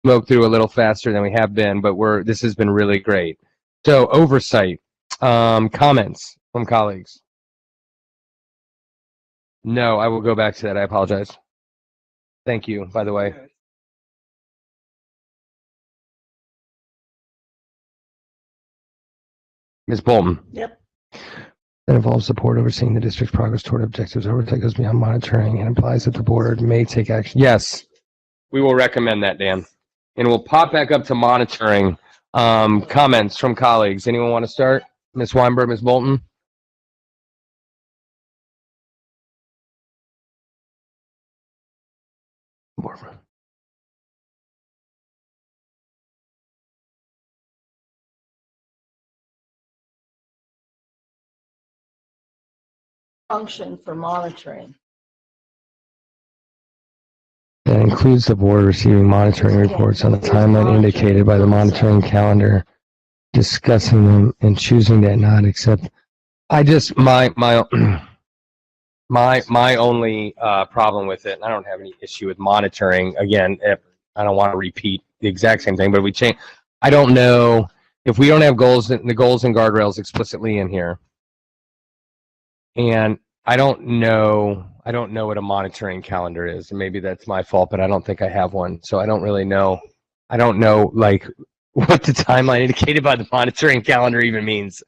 smoke through a little faster than we have been, but this has been really great. So oversight, comments from colleagues. No, I will go back to that. I apologize. Thank you, by the way. Ms. Bolton. Yep. That involves support overseeing the district's progress toward objectives. Oversight goes beyond monitoring and implies that the board may take action. Yes, we will recommend that, Dan. And we'll pop back up to monitoring. Comments from colleagues. Anyone want to start? Ms. Weinberg, Ms. Bolton? Function for monitoring. That includes the board receiving monitoring reports on the timeline indicated by the monitoring calendar, discussing them and choosing to not accept. I just my only problem with it, and I don't have any issue with monitoring. Again, I don't want to repeat the exact same thing, but we change. I don't know if we don't have the goals and guardrails explicitly in here, and I don't know what a monitoring calendar is, and maybe that's my fault, but I don't think I have one, so I don't really know. I don't know like what the timeline indicated by the monitoring calendar even means.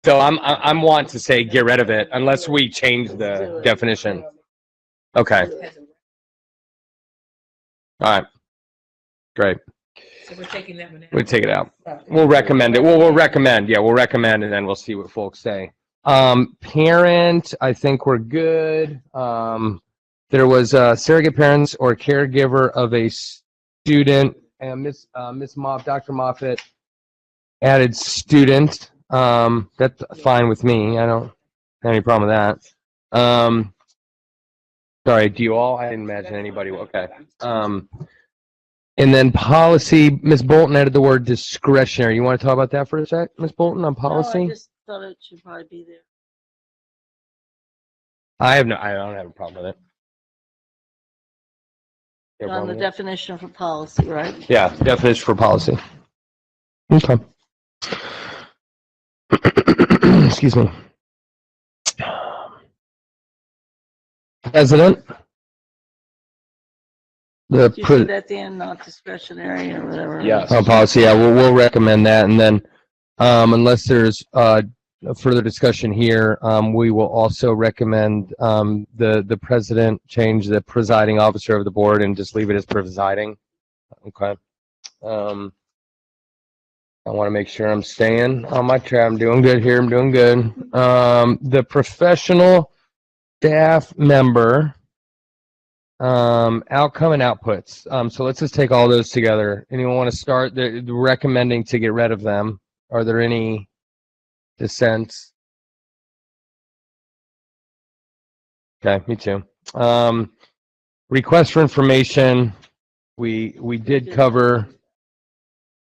So I'm want to say get rid of it unless we change the definition. Okay. All right. Great. So we're taking that one out. We'll take it out. We'll recommend it. We'll recommend. Yeah, we'll recommend, and then we'll see what folks say. Parent, I think we're good. There was surrogate parents or caregiver of a student, and Dr. Moffitt added student. That's fine with me. I don't have any problem with that. Sorry, do you all? I didn't imagine anybody. Okay. And then policy, Ms. Bolton added the word discretionary. You want to talk about that for a sec, Ms. Bolton, on policy? No, I just thought it should probably be there. I don't have a problem with it. You have a On problem the with it? definition for policy, right? Yeah, definition for policy. Okay. Excuse me. President? Did you see that at the end, not discretionary or whatever? Yes. Policy, yeah, we'll recommend that, and then unless there's further discussion here, we will also recommend the president change the presiding officer of the board and just leave it as presiding. Okay. I want to make sure I'm staying on my track. I'm doing good here. I'm doing good. The professional staff member. Outcome and outputs. So let's just take all those together. Anyone want to start? The recommending to get rid of them. Are there any dissents? Okay, me too. Request for information. We did cover.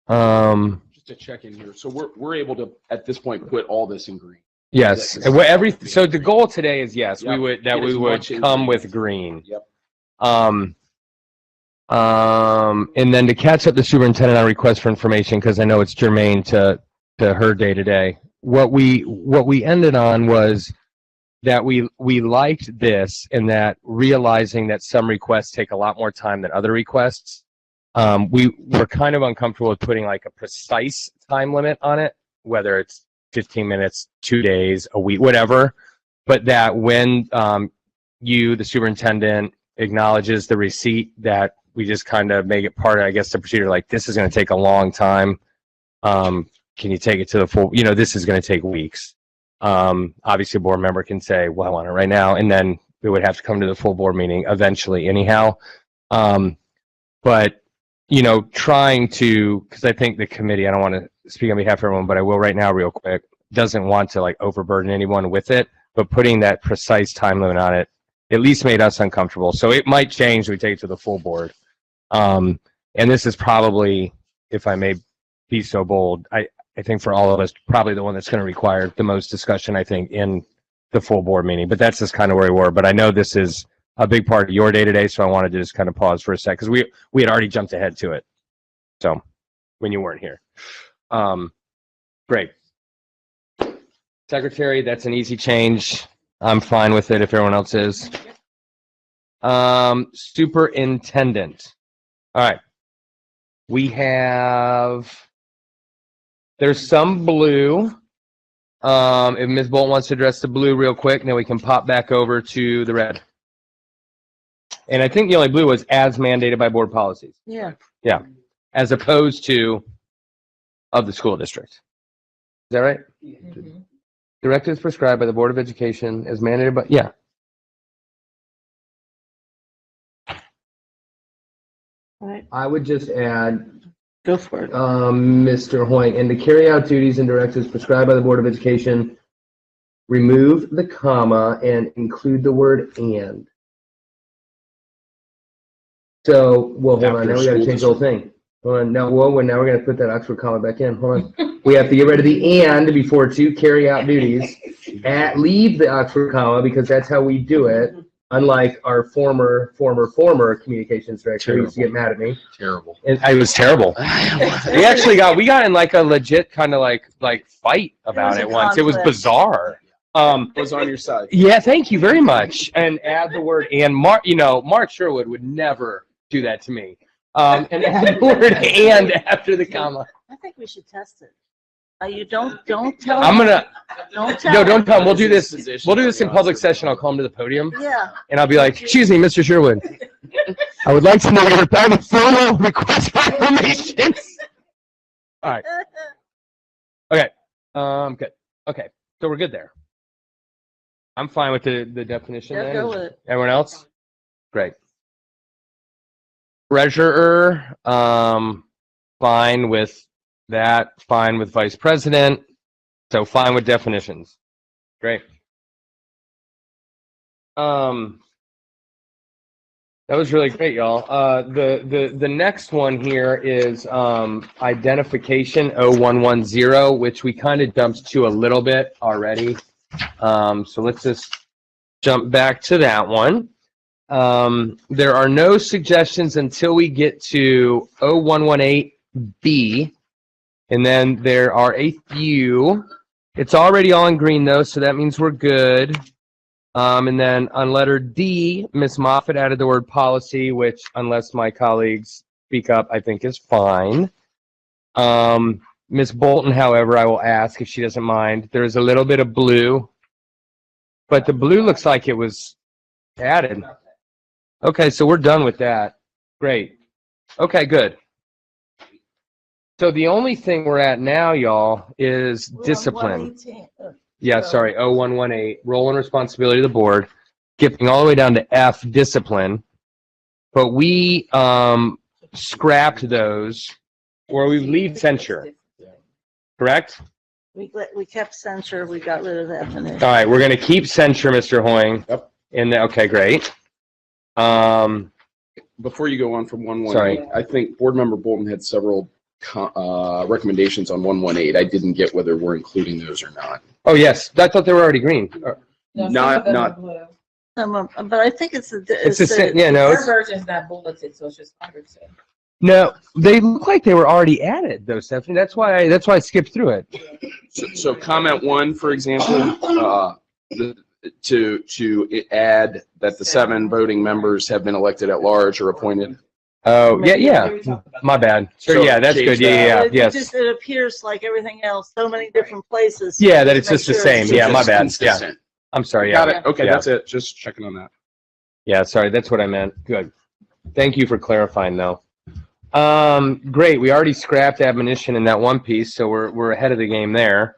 Just to check in here. So we're able to, at this point, put all this in green. Yes. So the goal today is yes, Yep. we would Get as much in come green. with green. Yep. And then to catch up the superintendent on request for information, because I know it's germane to her day to day. What we ended on was that we liked this, and that realizing that some requests take a lot more time than other requests, we were kind of uncomfortable with putting like a precise time limit on it, whether it's 15 minutes, 2 days, a week, whatever. But that when you, the superintendent, acknowledges the receipt, that we just kind of make it part of, I guess, the procedure. Like, this is going to take a long time. Can you take it to the full? This is going to take weeks. Obviously, a board member can say, "Well, I want it right now," and then it would have to come to the full board meeting eventually, anyhow. But trying to, because I think the committee, I don't want to speak on behalf of everyone, but I will right now, real quick, doesn't want to like overburden anyone with it. But putting that precise time limit on it at least made us uncomfortable. So it might change. We take it to the full board. And this is probably, if I may be so bold, I think for all of us, probably the one that's going to require the most discussion, I think, in the full board meeting. But that's just kind of where we were. But I know this is a big part of your day today, so I wanted to just kind of pause for a sec, because we had already jumped ahead to it. So when you weren't here. Great. Secretary, that's an easy change. I'm fine with it if everyone else is. Superintendent. All right. There's some blue. If Ms. Bolt wants to address the blue real quick, then we can pop back over to the red. And I think the only blue was as mandated by board policies. Yeah. Yeah. As opposed to of the school district. Is that right? Mhm. Directives prescribed by the Board of Education as mandated by, yeah. All right, I would just add, go for it. Mr. Hoying, and to carry out duties and directives prescribed by the Board of Education, remove the comma and include the word and. So, well, hold on, After now we gotta school change the whole thing. Hold on, now we're gonna put that Oxford comma back in, hold on. We have to get rid of the and before to carry out duties. Leave the Oxford comma, because that's how we do it. Unlike our former communications director who used to get mad at me. Terrible. And I was terrible. We got in like a legit kind of like fight about it once. It was bizarre. I was on your side. Yeah, thank you very much. And add the word and. Mark Sherwood would never do that to me. And add the word and after the comma. I think we should test it. You don't tell. I'm gonna. Don't tell. No, don't tell him. We'll do this. We'll do this in public session. I'll call him to the podium. Yeah. And I'll be like, excuse me, Mr. Sherwood. I would like to know your formal request for information. All right. Okay. Good. Okay. So we're good there. I'm fine with the definition. Yeah, then. go with it. Everyone else? Great. Treasurer, fine with that. Fine with vice president. So fine with definitions. Great. That was really great, y'all. The next one here is identification 0110, which we kind of dumped to a little bit already. So let's just jump back to that one. There are no suggestions until we get to 0118B, and then there are a few. It's already all in green though, so that means we're good. And then on letter D, Ms. Moffett added the word policy, which, unless my colleagues speak up, I think is fine. Ms. Bolton, however, I will ask if she doesn't mind. There is a little bit of blue, but the blue looks like it was added. Okay, so we're done with that. Great. Okay, good. So the only thing we're at now, y'all, is discipline. 118. Yeah, sorry, 0118, role and responsibility of the board, skipping all the way down to F, discipline. But we scrapped those, or we leave censure, correct? We kept censure. We got rid of that definition. All right, we're going to keep censure, Mr. Hoying. Yep. Okay, great. Before you go on from 118, Sorry. I think Board Member Bolton had several recommendations on 118. I didn't get whether we're including those or not. Oh, yes, I thought they were already green. No, Not- some of them not- are blue. But I think it's It's the same, yeah, no, Our it's, version's not bulleted, so it's just 100%. no, they look like they were already added, though, Stephanie. That's why I skipped through it. So comment 1, for example, to add that the 7 voting members have been elected at large or appointed. Oh, yeah, my bad. Sure, So yeah, that's change good, yeah, It yes. just, it appears like everything else, so many different places. Yeah, that it's Make just the sure same, it's yeah, my Just bad, yeah. consistent. I'm sorry, yeah. Got it. Okay, Yeah. that's it. Just checking on that. Yeah, sorry, that's what I meant. Good. Thank you for clarifying, though. Great. We already scrapped admonition in that one piece, so we're ahead of the game there.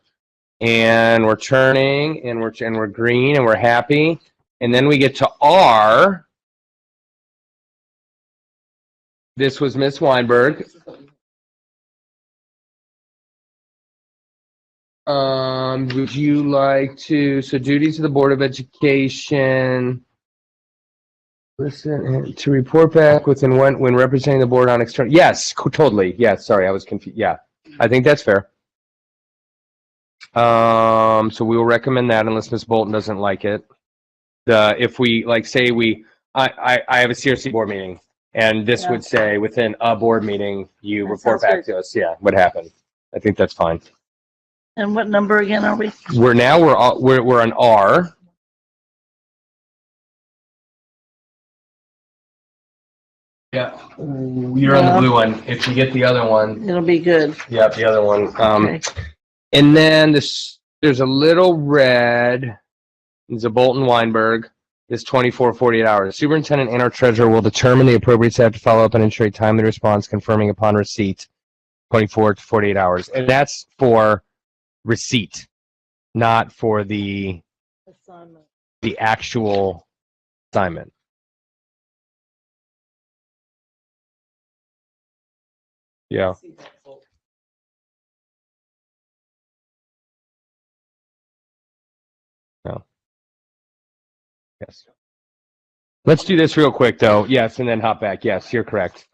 And we're turning, and we're green, and we're happy. And then we get to R. This was Miss Weinberg. Would you like to? So duties of the Board of Education. Listen to report back within when representing the board on external. Yes, totally. Yeah, sorry, I was confused. Yeah, I think that's fair. So we will recommend that unless Ms. Bolton doesn't like it. If we say I have a CRC board meeting, and this would say within a board meeting you That report sounds back to us. Yeah, what happened? I think that's fine. And what number again are we? We're on R. Yeah, you're on the blue one. If you get the other one, It'll be good. yeah, the other one. Okay. And then there's a little red. It's a Bolton Weinberg. It's 24, 48 hours. Superintendent and our treasurer will determine the appropriate step to follow up and ensure a timely response, confirming upon receipt, 24 to 48 hours. And that's for receipt, not for the Assignment. actual assignment. Yeah. No. Yes. Let's do this real quick, though. Yes, and then hop back. Yes, you're correct.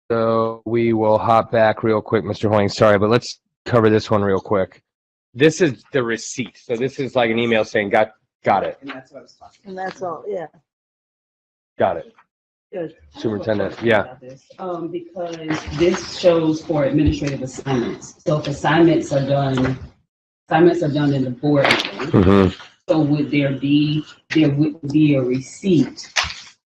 So we will hop back real quick, Mr. Hoying. Sorry, but let's cover this one real quick. This is the receipt. So this is like an email saying, got it, And that's what I was talking And that's all, yeah, got it. good. Superintendent, yeah. about this. Because this shows for administrative assignments. So if assignments are done in the board meeting. Mm-hmm. So would there would be a receipt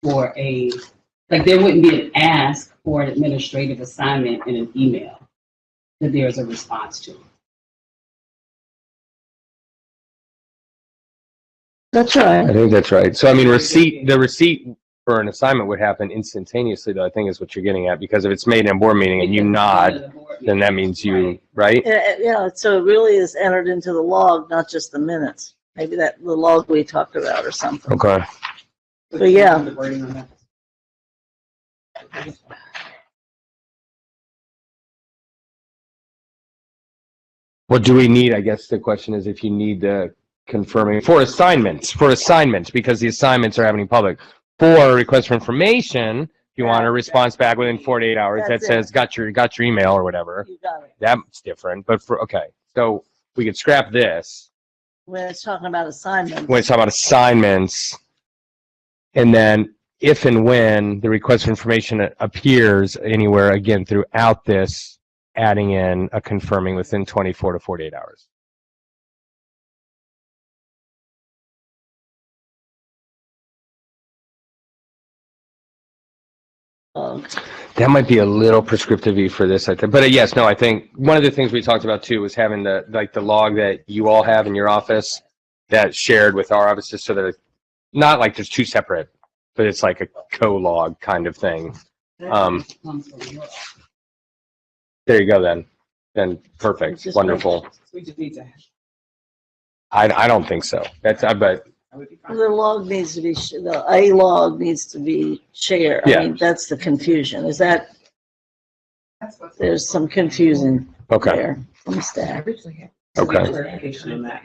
for there wouldn't be an ask for an administrative assignment in an email that there's a response to. That's I right. think that's right. So I mean, the receipt for an assignment would happen instantaneously, though, I think is what you're getting at, because if it's made in a board meeting and you nod, then that means you, right? Yeah, so it really is entered into the log, not just the minutes. Maybe the log we talked about or something. Okay. But yeah. The wording on that. What do we need? I guess the question is if you need the confirming for assignments, because the assignments are happening public. For request for information, if you want a response back within 48 hours that That's says got your email or whatever, You got it. that's different. But so we could scrap this When it's talking about assignments. when it's talking about assignments, and then if and when the request for information appears anywhere again throughout this, adding in a confirming within 24 to 48 hours. That might be a little prescriptive for this, I think. But yes, no, I think one of the things we talked about too was having the log that you all have in your office that's shared with our offices, so that it's not like there's two separate, but it's like a co-log kind of thing. There you go then. Then perfect. Wonderful. We just need to. I don't think so. But The log needs to be, a log needs to be shared. Yeah. I mean, that's the confusion. Is that, there's some confusion okay. there from staff. Okay. Clarification on that.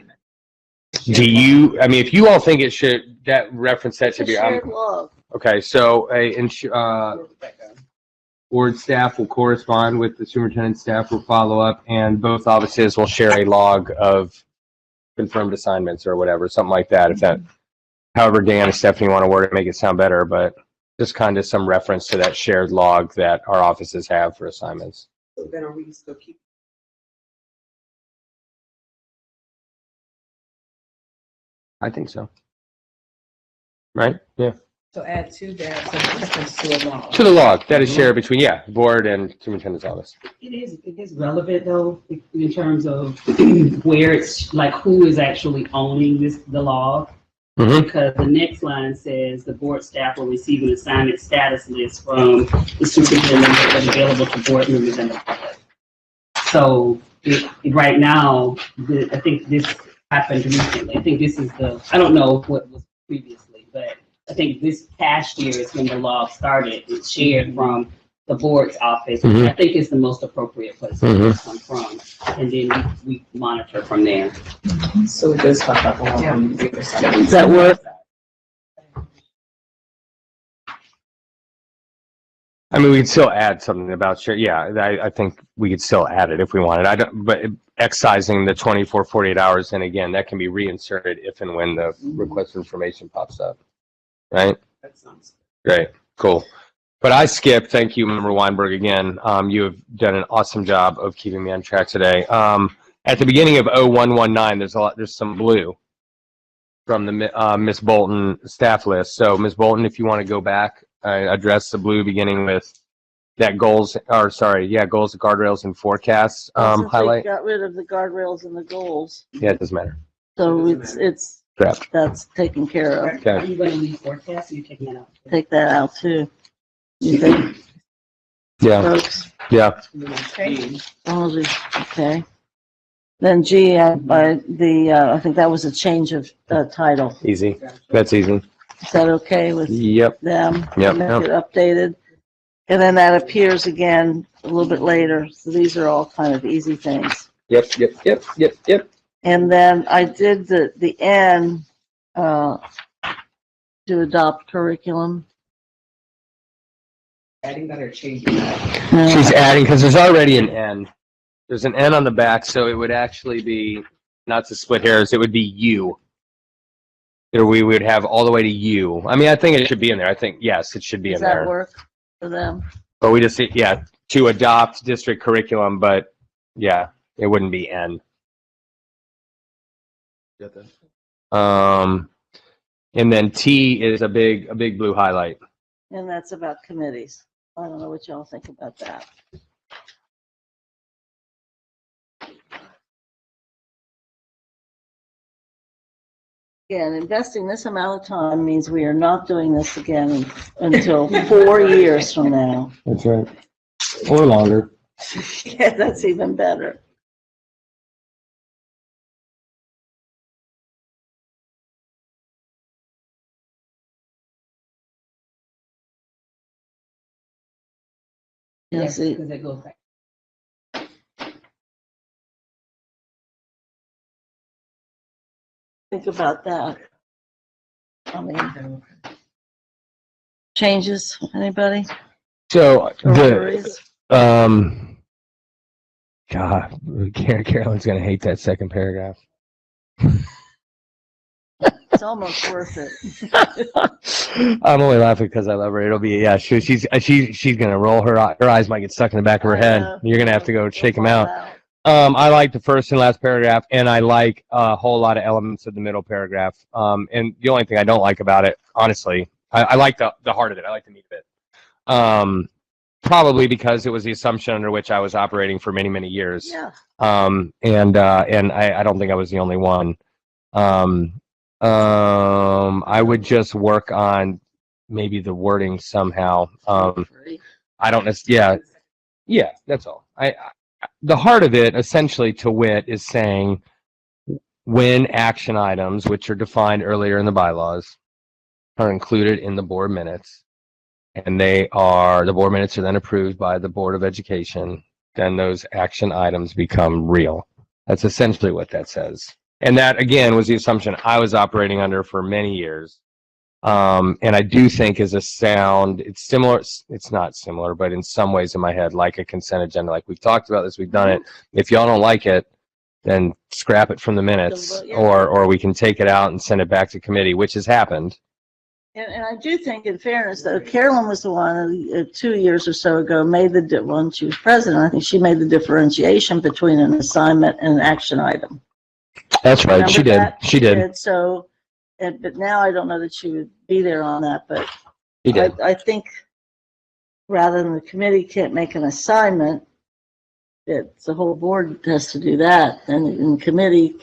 Do you, I mean, if you all think it should, that reference that It's should a be, shared log. okay, so board staff will correspond with the superintendent, staff will follow up, and both offices will share a log of confirmed assignments or whatever, something like that. If that, however Dan and Stephanie want to word it, make it sound better, but just kind of some reference to that shared log that our offices have for assignments. So then are we still keep? I think so. Right? Yeah. So add to that, so reference to a log. To the log that is shared between, board and superintendent's office. It is relevant though, in terms of where it's like who is actually owning the log. Mhm. Because the next line says the board staff will receive an assignment status list from the superintendent that is available to board members and the public. So right now, I think this happened recently. I think this is I don't know what was previously, but I think this past year is when the log started. It's shared from the board's office, which I think is the most appropriate place for it to come from. And then we monitor from there. So it does pop up on the other side. Does that work? I mean, we could still add something about share. Yeah, I think we could still add it if we wanted. But excising the 24, 48 hours, and again, that can be reinserted if and when the request for information pops up. Right? That sounds Great. Cool. But I skipped. Thank you, Member Weinberg, again. You have done an awesome job of keeping me on track today. At the beginning of 0119, there's some blue from the Ms. Bolton staff list. So, Ms. Bolton, if you want to go back, address the blue beginning with that goals, guardrails, and forecasts Since highlight. they got rid of the guardrails and the goals. Yeah, it doesn't matter. So it's, Draft. that's taken care of. Okay. Are you going to leave forecast or are you taking that out? Take that out too. You think, Yeah. folks? Yeah. Okay. Then G, I think that was a change of title. Easy. That's easy. Is that okay with Yep. them? Yep. Make it updated. And then that appears again a little bit later. So these are all kind of easy things. Yep. And then I did the N to adopt curriculum. Adding that or changing that? She's adding, because there's already an N. There's an N on the back, so it would actually be not to split hairs, it would be you. Or we would have all the way to you. I mean, I think it should be in there. I think, yes, it should be Does in that there. work for them? But we just, yeah, to adopt district curriculum, but yeah, it wouldn't be N. Get that? And then T is a big blue highlight. And that's about committees. I don't know what y'all think about that. Again, investing this amount of time means we are not doing this again until 4 years from now. That's right. Or longer. Yeah, that's even better. Yeah, Yes, see, because it goes back. think about that. I mean, changes, anybody? So Or the worries? God, Carolyn's gonna hate that second paragraph. It's almost worth it. I'm only laughing because I love her. It'll be, yeah, she's gonna roll her eyes might get stuck in the back of her head. You're gonna have to go shake them out. I like the first and last paragraph, and I like a whole lot of elements of the middle paragraph. And the only thing I don't like about it, honestly, I like the heart of it. I like the meat of it. Probably because it was the assumption under which I was operating for many, many years. Yeah. And I don't think I was the only one. I would just work on maybe the wording somehow. I don't necessarily, yeah, that's all. The heart of it, essentially, to wit, is saying when action items, which are defined earlier in the bylaws, are included in the board minutes, and the board minutes are then approved by the Board of Education, then those action items become real. That's essentially what that says. And that, again, was the assumption I was operating under for many years. And I do think is a sound, it's similar, it's not similar, but in some ways in my head, like a consent agenda, like we've talked about this, we've done it. If y'all don't like it, then scrap it from the minutes, or we can take it out and send it back to committee, which has happened. And I do think, in fairness, though, Carolyn was the one 2 years or so ago made when she was president, I think she made the differentiation between an assignment and an action item. That's right. Remember She did. that? She did. So, but now I don't know that she would be there on that, but She did. I think rather than the committee can't make an assignment, that the whole board has to do that. And in committee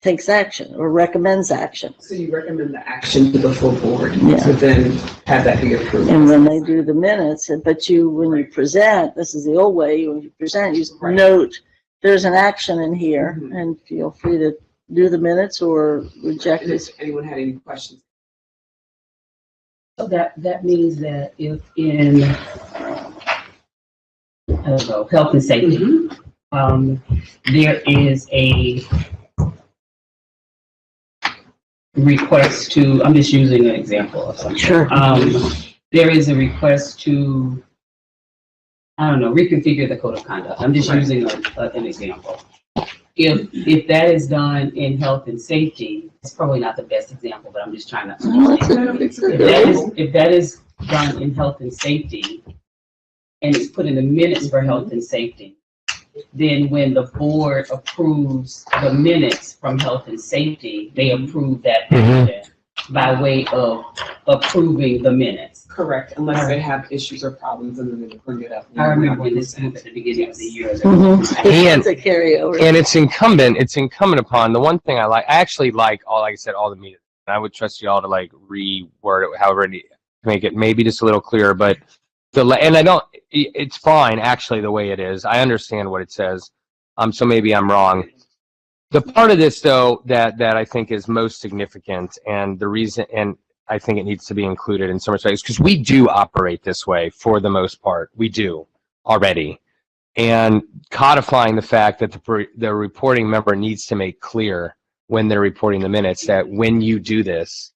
takes action or recommends action. So you recommend the action to the full board Yeah. to then have that be approved. And when they do the minutes, but when you present, this is the old way, when you present, you Right. note there's an action in here, Mhm. and feel free to do the minutes or reject And this. if anyone had any questions. So that means that if in, I don't know, health and safety, there is a request to, I'm just using an example of something. Sure. There is a request to, I don't know, reconfigure the code of conduct. I'm just using an example. If that is done in health and safety, it's probably not the best example, but I'm just trying to understand. If that is done in health and safety, and it's put in the minutes for health and safety, then when the board approves the minutes from health and safety, they approve that action by way of approving the minutes. Correct, unless they have issues or problems and then they bring it up. I remember when this moved at the beginning of the year. It's a carryover. And it's incumbent upon, the one thing I actually like like I said, all the meetings. I would trust you all to like reword it, however to make it maybe just a little clearer, but it's fine actually the way it is. I understand what it says. So maybe I'm wrong. The part of this though, that I think is most significant, and the reason, and I think it needs to be included in some respects, because we do operate this way for the most part. We do already. And codifying the fact that the reporting member needs to make clear when they're reporting the minutes that when you do this,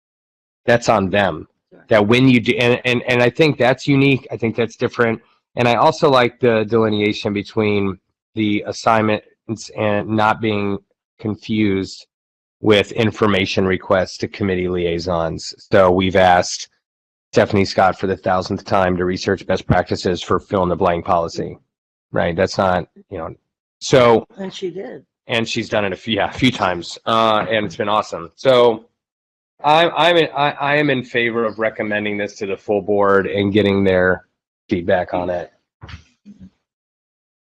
that's on them. That when you do, and I think that's unique. I think that's different. And I also like the delineation between the assignments and not being confused with information requests to committee liaisons. So we've asked Stephanie Scott for the 1,000th time to research best practices for fill in the blank policy, right? That's not, so. And she did. And she's done it a few times, and it's been awesome. So I am in favor of recommending this to the full board and getting their feedback on it.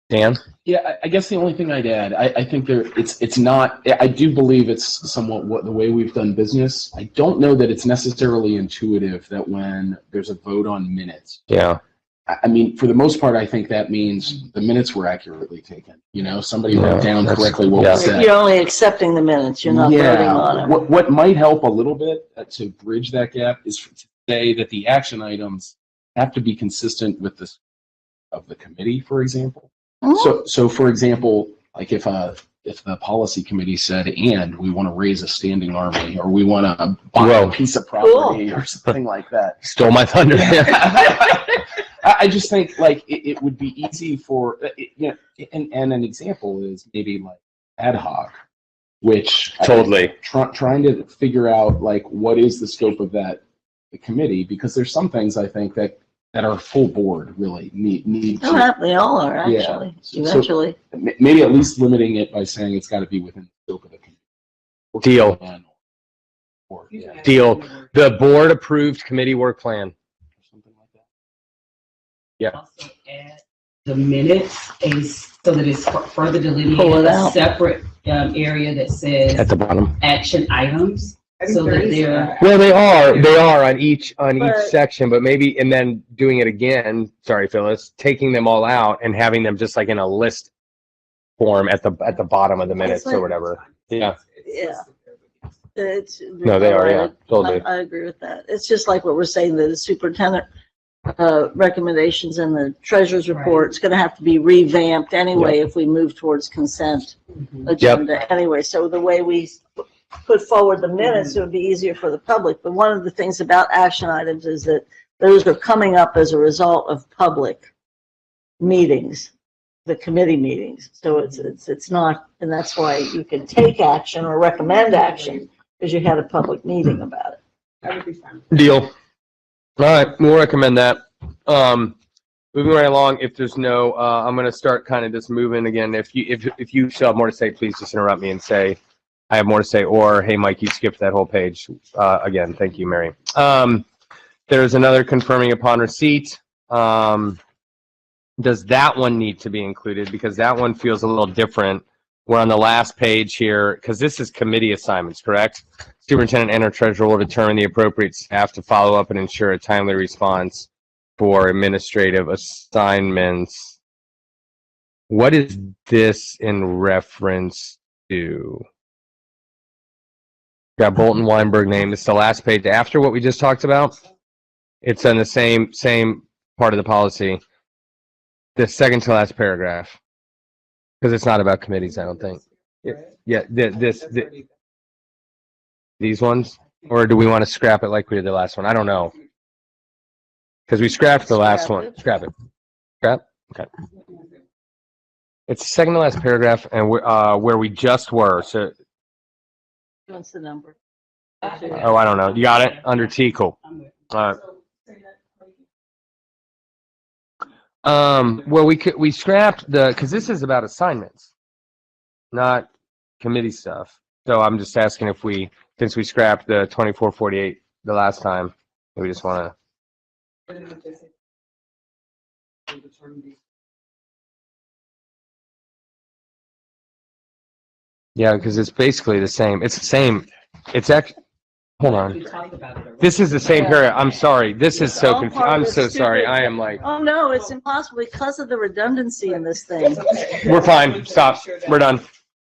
Dan? Yeah, I guess the only thing I'd add, I think it's not, I do believe it's somewhat the way we've done business. I don't know that it's necessarily intuitive that when there's a vote on minutes. Yeah. I mean, for the most part, I think that means the minutes were accurately taken. Somebody wrote down correctly what was said. You're only accepting the minutes, you're not voting on them. What might help a little bit to bridge that gap is to say that the action items have to be consistent with the of the committee, for example. So for example, like if the policy committee said, and we want to raise a standing army, or we want to buy a piece of property or something like that. Stole my thunder. I just think like it would be easy for, and an example is maybe like ad hoc, which Totally. Trying to figure out like what is the scope of the committee, because there's some things I think that our full board really need to. They all are actually, eventually. So maybe at least limiting it by saying it's got to be within the scope of the committee. Deal. Yeah. Deal. The board approved committee work plan. Something like that. Yeah. Also add the minutes so that it's further Pull delineated it a out. separate area that says At the bottom. action items. So that they're, Well, they are on each section, but maybe, and then doing it again, sorry, Phyllis, taking them all out and having them just like in a list form at the bottom of the minutes or whatever. Yeah. Yeah. No, they are, yeah, totally. I agree with that. It's just like what we're saying, that the superintendent recommendations and the treasurer's report is going to have to be revamped anyway if we move towards consent agenda anyway. So the way we put forward the minutes, it would be easier for the public. But one of the things about action items is that those are coming up as a result of public meetings, the committee meetings. So it's not, and that's why you can take action or recommend action, because you had a public meeting about it. That would be fine. Deal. All right, we'll recommend that. Moving right along, if there's no, I'm going to start kind of just moving again. If you still have more to say, please just interrupt me and say, I have more to say, or, hey, Mike, you skipped that whole page. Again, thank you, Mary. There's another confirming upon receipt. Does that one need to be included? Because that one feels a little different. We're on the last page here, because this is committee assignments, correct? Superintendent and our treasurer will determine the appropriate staff to follow up and ensure a timely response for administrative assignments. What is this in reference to? Got Bolton Weinberg name. It's the last page after what we just talked about. It's in the same part of the policy. The second to last paragraph, because it's not about committees, I don't think. These ones, or do we want to scrap it like we did the last one? I don't know, because we scrapped the last one. Scrap it. Scrap. Okay. It's the second to last paragraph, and where we just were. So. What's the number? Oh, I don't know. You got it? Under T, cool. All right. Well, we scrapped because this is about assignments, not committee stuff. So I'm just asking if since we scrapped the 2448 the last time, we just want to. Yeah, because it's basically the same. It's the same. It's actually. Hold on. This is the same paragraph. I'm sorry. This is so confusing. I'm so sorry. I am like. Oh, no, it's impossible because of the redundancy in this thing. We're fine. Stop. We're done.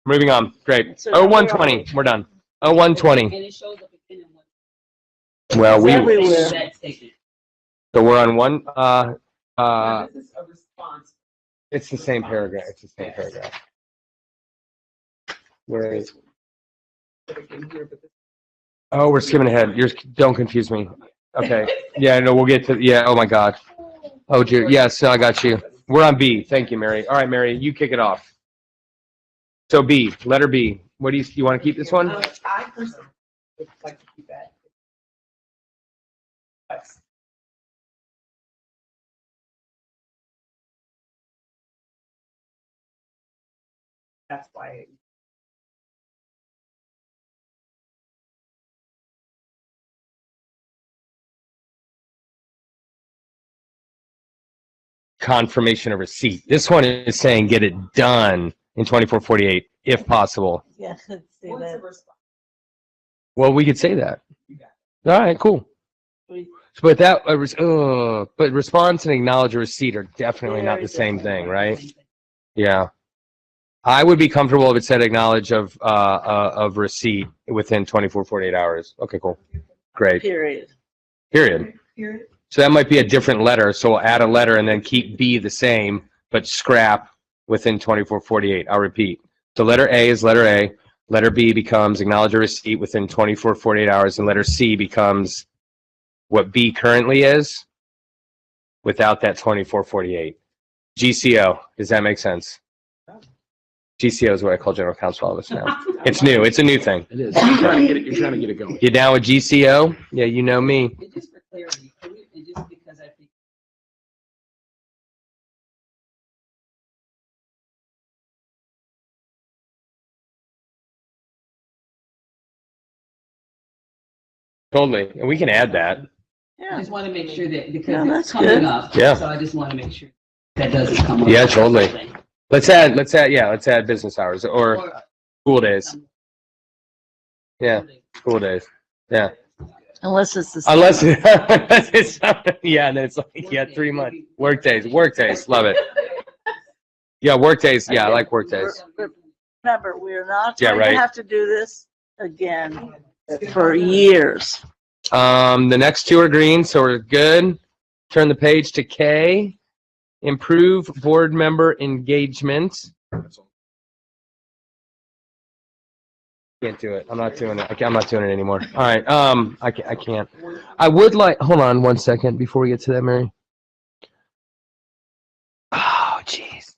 Moving on. Great. 0120. We're done. 0120. Well, Everywhere. So we're on one. This is a response. It's the same paragraph. It's the same paragraph. Where is? Oh, we're skipping ahead. Don't confuse me. Okay. Yeah, no, we'll get to. Yeah. Oh my God. Oh, dear. Yes, I got you. We're on B. Thank you, Mary. All right, Mary, you kick it off. So B, letter B. What do you want to keep this one? I personally would like to keep that. That's why. Confirmation of receipt. This one is saying get it done in 24/48 if possible. Yeah, let's see that. Well, we could say that. All right, cool. We- But but response and acknowledge a receipt are definitely not the same thing, right? Yeah. I would be comfortable if it said acknowledge of receipt within 24/48 hours. Okay, cool. Great. Period. Period. So that might be a different letter. So we'll add a letter and then keep B the same, but scrap within 24/48. I'll repeat. So letter A is letter A. Letter B becomes acknowledge a receipt within 24/48 hours, and letter C becomes what B currently is without that 24/48. GCO. Does that make sense? GCO is what I call general counsel office now. It's new. It's a new thing. It is. You're trying to get it going. You down with GCO? Yeah, you know me. And just for clarity, and just because I think Totally. And we can add that. I Yeah. just want to make sure that, Yeah, because that's it's coming good. up. Yeah. So I just want to make sure that doesn't come up. Yeah, totally. Let's add business hours or school days. Yeah, school days. Yeah. Unless it's the same. Unless it's, yeah, and then it's like, yeah, 3 months. Work days. Love it. Yeah, work days. Yeah, I like work days. Remember, we're not Yeah, going right. to have to do this again for years. The next two are green, so we're good. Turn the page to K. Improve board member engagement. Can't do it. I'm not doing it. I'm not doing it anymore. All right. I can't. I would like. Hold on 1 second before we get to that, Mary. Oh, jeez.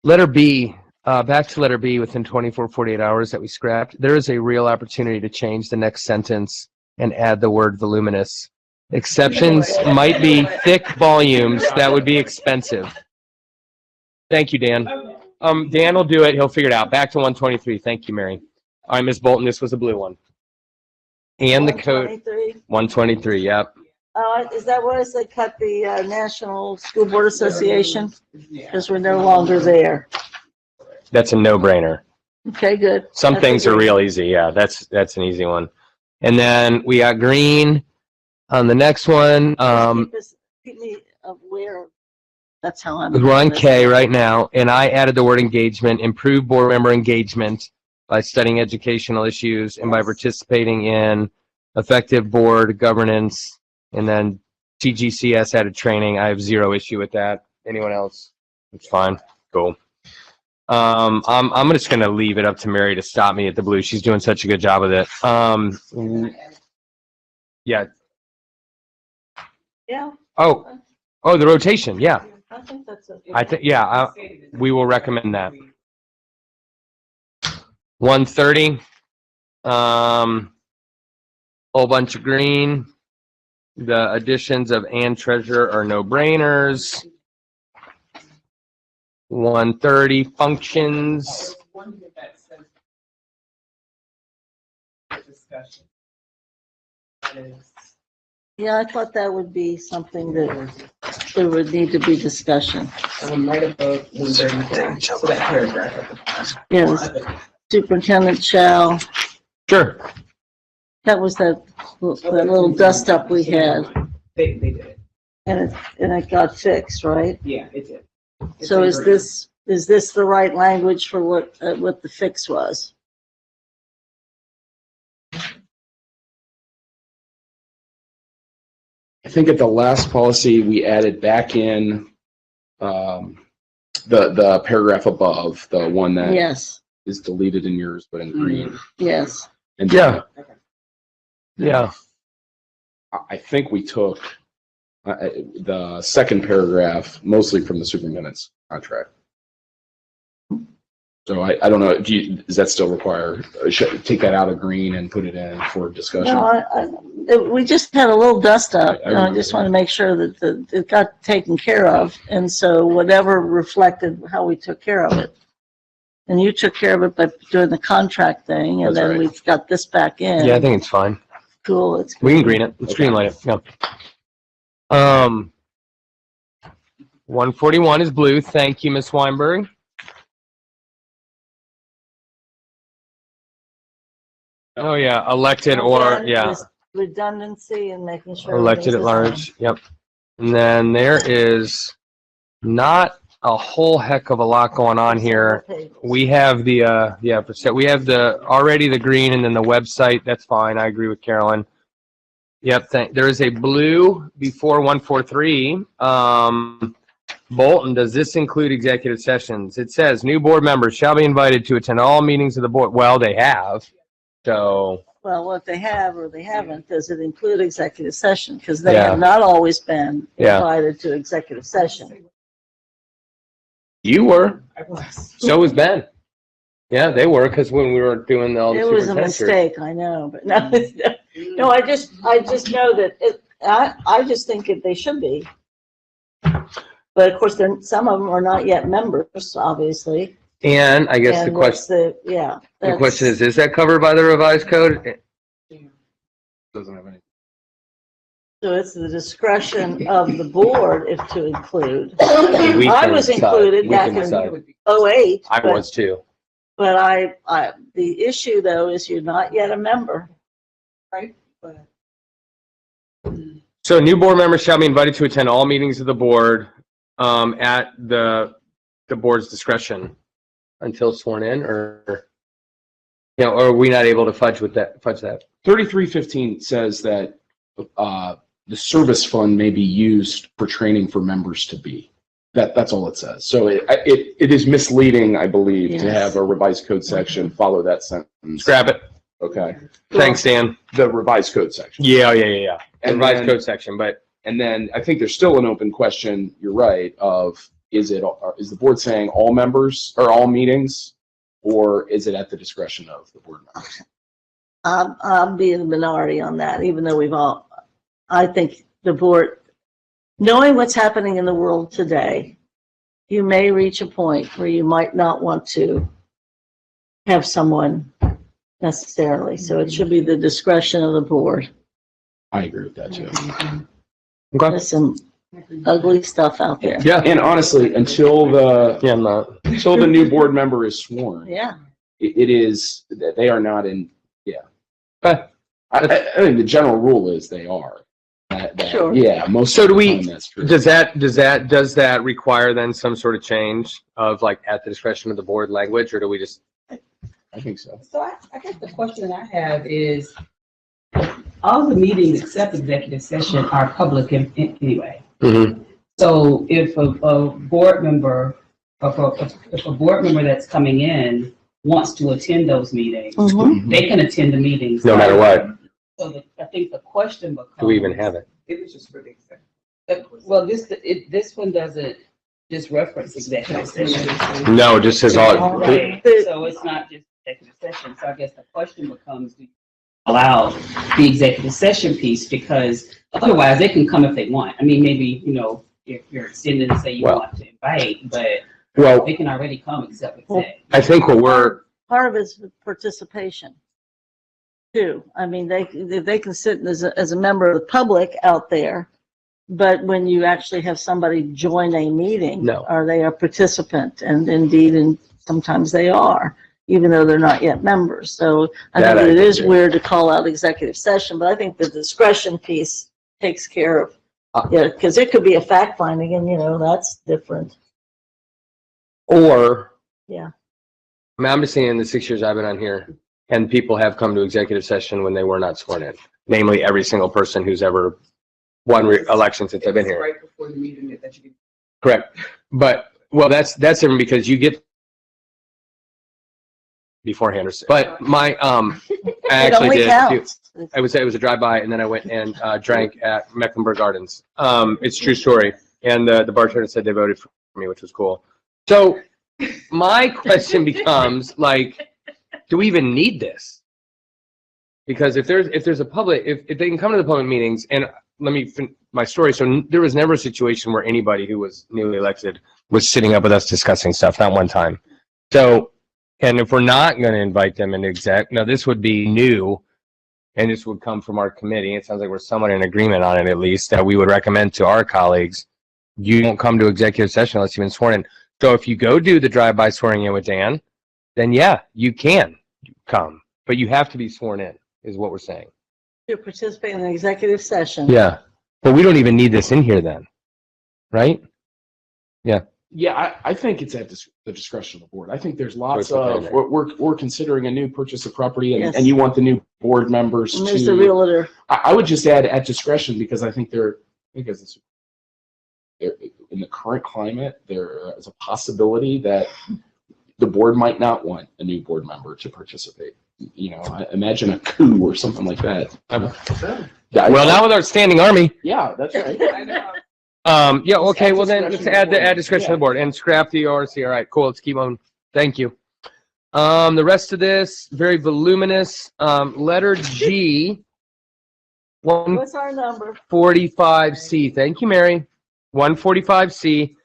Letter B. Back to letter B within 24/48 hours that we scrapped. There is a real opportunity to change the next sentence and add the word voluminous. Exceptions might be thick volumes that would be expensive. Thank you, Dan. Dan will do it. He'll figure it out. Back to 123. Thank you, Mary. All right, Ms. Bolton, this was a blue one. And the code 123. 123. Yep. Is that what I said? Cut the National School Board Association? Because we're no longer there. That's a no-brainer. Okay, good. Some That's things are agreed. real easy. Yeah, that's an easy one. And then we got green on the next one. Keep me aware. That's how I'm. We're on K right now, and I added the word engagement, improve board member engagement by studying educational issues and by participating in effective board governance, and then TGCS added training. I have zero issue with that. Anyone else? It's fine. Cool. I'm just gonna leave it up to Mary to stop me at the blue. She's doing such a good job with it. Yeah. Yeah, Oh, the rotation. Yeah. I think that's it. I think, yeah, we will recommend that. 130. Whole bunch of green. The additions of and treasurer are no-brainers. 130 functions. Discussion. Yeah, I thought that would be something that there would need to be discussion. I'm right above 133, so that paragraph. Yes, superintendent shall, Sure. that was that little dust up we had, They did it. and it got fixed, right? Yeah, it did. It's So in is green. this the right language for what the fix was? I think at the last policy, we added back in the paragraph above, the one that Yes, is deleted in yours, but in green. yes. And Yeah. Yeah. I think we took the second paragraph mostly from the superintendent's contract. So I don't know, does that still require, should take that out of green and put it in for discussion? No, we just had a little dust up. I I just want to make sure that it got taken care of. And so whatever reflected how we took care of it. And you took care of it by doing the contract thing, and That's then right. we've got this back in. Yeah, I think it's fine. Cool, it's We good. can green it. Let's green light it. Yeah. 141 is blue. Thank you, Miss Weinberg. Oh yeah, elected or Again, yeah, just redundancy and making sure. elected at everything's large. Yep. And then there is not a whole heck of a lot going on here. We have the we have the already the green and then the website. That's fine. I agree with Carolyn. Yep. There is a blue before 143. Bolton, does this include executive sessions? It says new board members shall be invited to attend all meetings of the board. Well, they have. So. Well, what they have or they haven't, does it include executive session? Because they Yeah. have not always been Yeah. invited to executive session. You were. I was. So was Ben. Yeah, they were, because when we were doing all the It was a superintendent search. mistake, I know, but no, no, I just know that I just think that they should be. But of course, some of them are not yet members, obviously. And I guess the And question, that's the question is that covered by the revised code? Doesn't have any. So it's the discretion of the board if to include. We I can was decide. included We back can in decide. '08. I was too. But the issue though is you're not yet a member. Right, but. So new board members shall be invited to attend all meetings of the board at the board's discretion until sworn in, or or are we not able to fudge that? 3315 says that the service fund may be used for training for members to be. That's all it says. So it is misleading, I believe, to Yes. have a revised code section follow that sentence. Scrap it. Okay. Thanks, Dan. The revised code section. Yeah. And Revised then- code section, but And then I think there's still an open question, you're right, of is the board saying all members or all meetings, or is it at the discretion of the board members? I'm being the minority on that, even though I think the board, knowing what's happening in the world today, you may reach a point where you might not want to have someone necessarily. So it should be the discretion of the board. I agree with that too. okay. There's some ugly stuff out there. Yeah. And honestly, until Yeah, I'm not. the new board member is sworn, Yeah. it is, they are not in, Okay. I mean, the general rule is they are. Sure. Yeah, most So of do the we- time that's true. Does that require then some sort of change of like at the discretion of the board language, or do we just? I think so. So I guess the question I have is, all the meetings except executive session are public anyway. Mm-hmm. So if a board member, if a board member that's coming in wants to attend those meetings, Mhm. they can attend the meetings. No matter what. So I think the question becomes. Do we even have it? It was just for the executive. Well, this one doesn't just reference executive session. No, just says all. Right, so it's not just executive session, so I guess the question becomes, do you allow the executive session piece, because otherwise they can come if they want. I mean, maybe, if you're extended and say you Well- want to invite, but Well, they can already come except for today. I think what we're Part of it's participation too. I mean, they can sit as a member of the public out there, but when you actually have somebody join a meeting, No. are they a participant? And indeed, and sometimes they are, even though they're not yet members. So I That think I it is agree. weird to call out executive session, but I think the discretion piece takes care of, because it could be a fact finding, and that's different. or. Yeah. I mean, I'm just saying the 6 years I've been on here, and people have come to executive session when they were not sworn in. Namely, every single person who's ever won election since I've been It's here. Right before the meeting that you. Correct. But, well, that's different because you get beforehand. But my, I actually It only did. counts. It was a drive-by, and then I went and drank at Mecklenburg Gardens. It's a true story. And the bartender said they voted for me, which was cool. So my question becomes like, do we even need this? Because if there's a public, if they can come to the public meetings, and let me finish my story. So there was never a situation where anybody who was newly elected was sitting up with us discussing stuff, not one time. So, and if we're not going to invite them into exec, now this would be new, and this would come from our committee. It sounds like we're somewhat in agreement on it, at least, that we would recommend to our colleagues, you don't come to executive session unless you've been sworn in. So if you go do the drive-by swearing in with Dan, then yeah, you can come, but you have to be sworn in, is what we're saying. To participate in an executive session. Yeah, but we don't even need this in here then, right? Yeah, I think it's at the discretion of the board. I think there's lots What's of, we're considering a new purchase of property and, Yes. and you want the new board members And there's the to, realtor. I would just add at discretion because I think because in the current climate, there is a possibility that the board might not want a new board member to participate. You know, I imagine a coup or something like that. Yeah, Well, now with our standing army. yeah, that's right. I know. Yeah, okay, well then, let's Discretion add of the board. add discretion of Yeah. the board and scrap the ORC. All right, cool, let's keep on. Thank you. The rest of this, very voluminous. Letter G, What's our number? 145C. Thank you, Mary. 145C.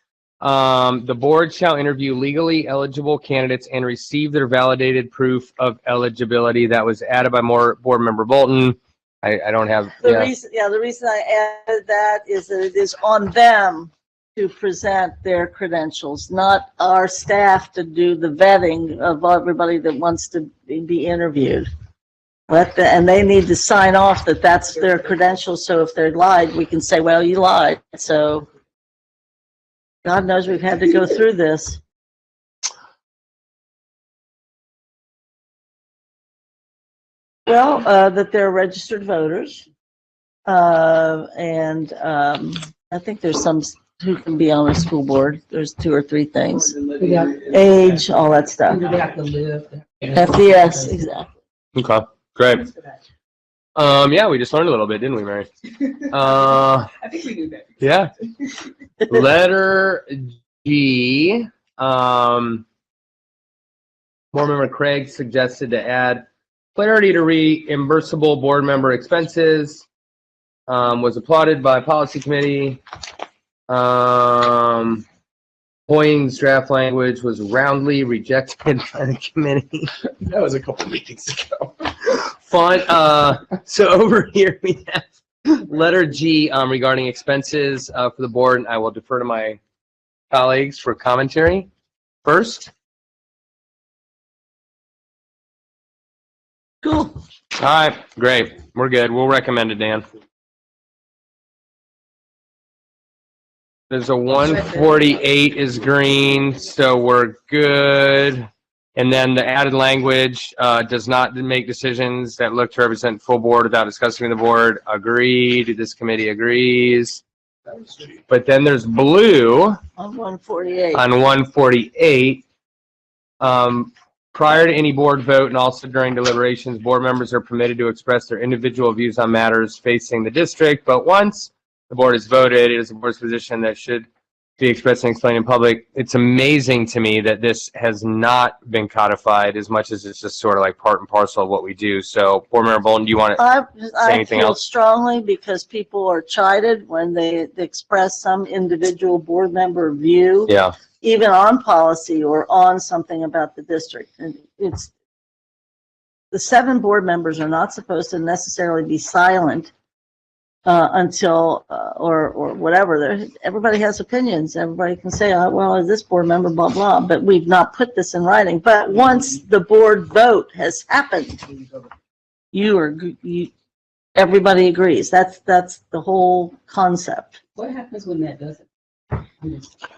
The board shall interview legally eligible candidates and receive their validated proof of eligibility. That was added by board member Bolton. I don't have, The reason I added that is that it is on them to present their credentials, not our staff to do the vetting of everybody that wants to be interviewed. And they need to sign off that that's their credentials, so if they're lied, we can say, well, you lied. So God knows we've had to go through this. Well, that they're registered voters. And I think there's some who can be on a school board. There's 2 or 3 things. We got, Age, all that stuff. they have to live. FDS, exactly. okay, great. Yeah, we just learned a little bit, didn't we, Mary? I think we knew that. Yeah. Letter G, board member Craig suggested to add clarity to reimbursable board member expenses. Was applauded by policy committee. Hoying's draft language was roundly rejected by the committee. That was a couple meetings ago. Fun. So over here we have letter G regarding expenses for the board. And I will defer to my colleagues for commentary first. Cool. All right, great. We're good. We'll recommend it, Dan. There's a 148 is green, so we're good. And then the added language does not make decisions that look to represent full board without discussing with the board. Agreed. This committee agrees. But then there's blue On 148. on 148. Prior to any board vote and also during deliberations, board members are permitted to express their individual views on matters facing the district. But once the board has voted, it is the board's position that should be expressed and explained in public. It's amazing to me that this has not been codified as much as it's just sort of like part and parcel of what we do. So, Board Member Bolton, do you want to? I anything feel else? strongly because people are chided when they express some individual board member view, Yeah. even on policy or on something about the district. And it's, the 7 board members are not supposed to necessarily be silent until, or whatever. Everybody has opinions. Everybody can say, oh, well, this board member, blah, blah, but we've not put this in writing. But once the board vote has happened, everybody agrees. That's the whole concept. What happens when that doesn't?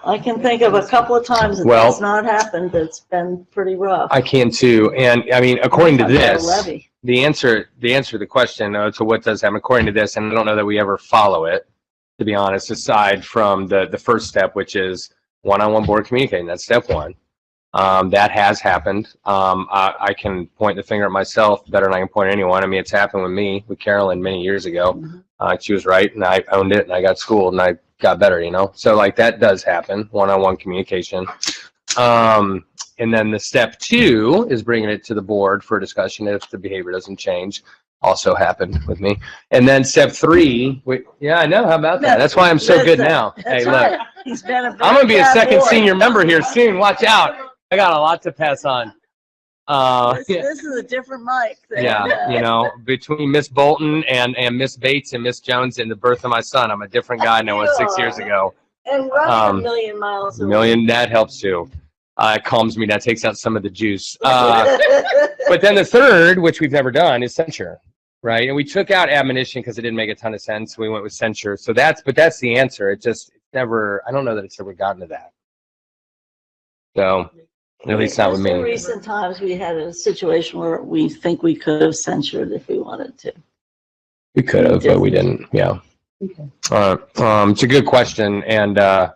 I can think of a couple of times that Well- that's not happened. That's been pretty rough. I can too. And I mean, according to I've got a this, levy. the answer to the question to what does happen according to this, and I don't know that we ever follow it, to be honest, aside from the first step, which is one-on-one board communicating. That's step 1. That has happened. I can point the finger at myself better than I can point at anyone. I mean, it's happened with me, with Carolyn many years ago. She was right, and I owned it, and I got schooled, and I got better, you know? So, like, that does happen, one-on-one communication. And then the step 2 is bringing it to the board for discussion if the behavior doesn't change. Also happened with me. And then step 3, yeah, I know. How about that? That's why I'm so good now. Hey, look, He's been a I'm going to be a bad second boy. senior member here soon. Watch out. I got a lot to pass on. This is a different mic. Yeah, you know, between Miss Bolton and Miss Bates and Miss Jones and the birth of my son, I'm a different guy now than 6 years ago. And running a million miles. A million, that helps too. It calms me. That takes out some of the juice. But then the third, which we've never done, is censure, right? And we took out admonition because it didn't make a ton of sense. We went with censure. So that's the answer. It just never, I don't know that it's ever gotten to that. So, at least not with me. In recent times, we had a situation where we think we could have censured if we wanted to. We could have, but we didn't. Yeah. Okay. It's a good question. And yeah,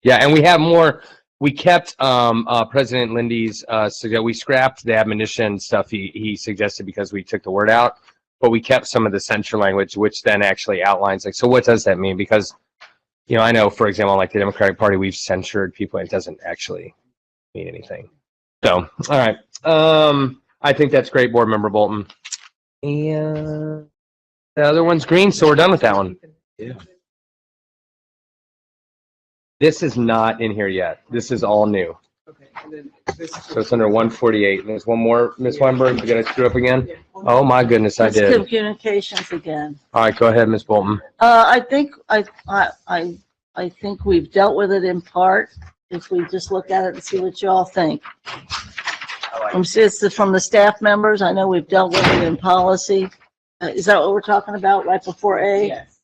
and we have more. We kept President Lindy's we scrapped the admonition stuff he suggested because we took the word out, but we kept some of the censure language, which then actually outlines like, so what does that mean? Because, you know, I know, for example, like the Democratic Party, we've censured people. It doesn't actually mean anything. So, all right. I think that's great, Board Member Bolton. And the other one's green, so we're done with that one. Yeah. This is not in here yet. This is all new. Okay, and then this. So it's under 148. And there's one more, Ms. Weinberg. You got to screw up again? Oh my goodness, I It's did. communications again. All right, go ahead, Ms. Bolton. I think we've dealt with it in part. If we just look at it and see what you all think. It's from the staff members. I know we've dealt with it in policy. Is that what we're talking about right before A? Yes.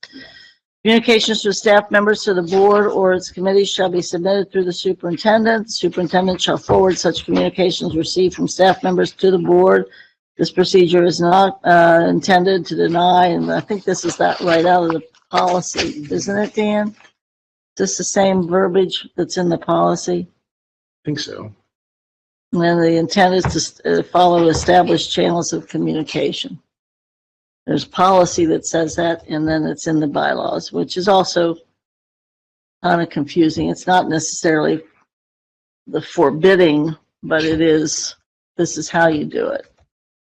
Communications to staff members to the board or its committees shall be submitted through the superintendent. The superintendent shall forward such communications received from staff members to the board. This procedure is not intended to deny, and I think this is that right out of the policy, isn't it, Dan? Just the same verbiage that's in the policy. I think so. And then the intent is to follow established channels of communication. There's policy that says that, and then it's in the bylaws, which is also kind of confusing. It's not necessarily the forbidding, but it is, this is how you do it.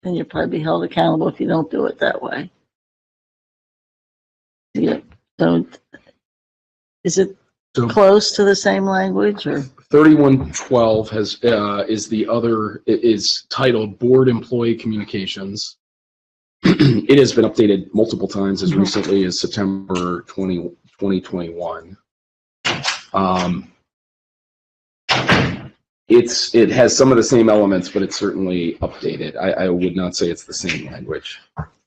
And you'll probably be held accountable if you don't do it that way. Yeah, don't, is it close to the same language or? 3112 has is titled Board Employee Communications. It has been updated multiple times as recently as September 2021. It has some of the same elements, but it's certainly updated. I would not say it's the same language.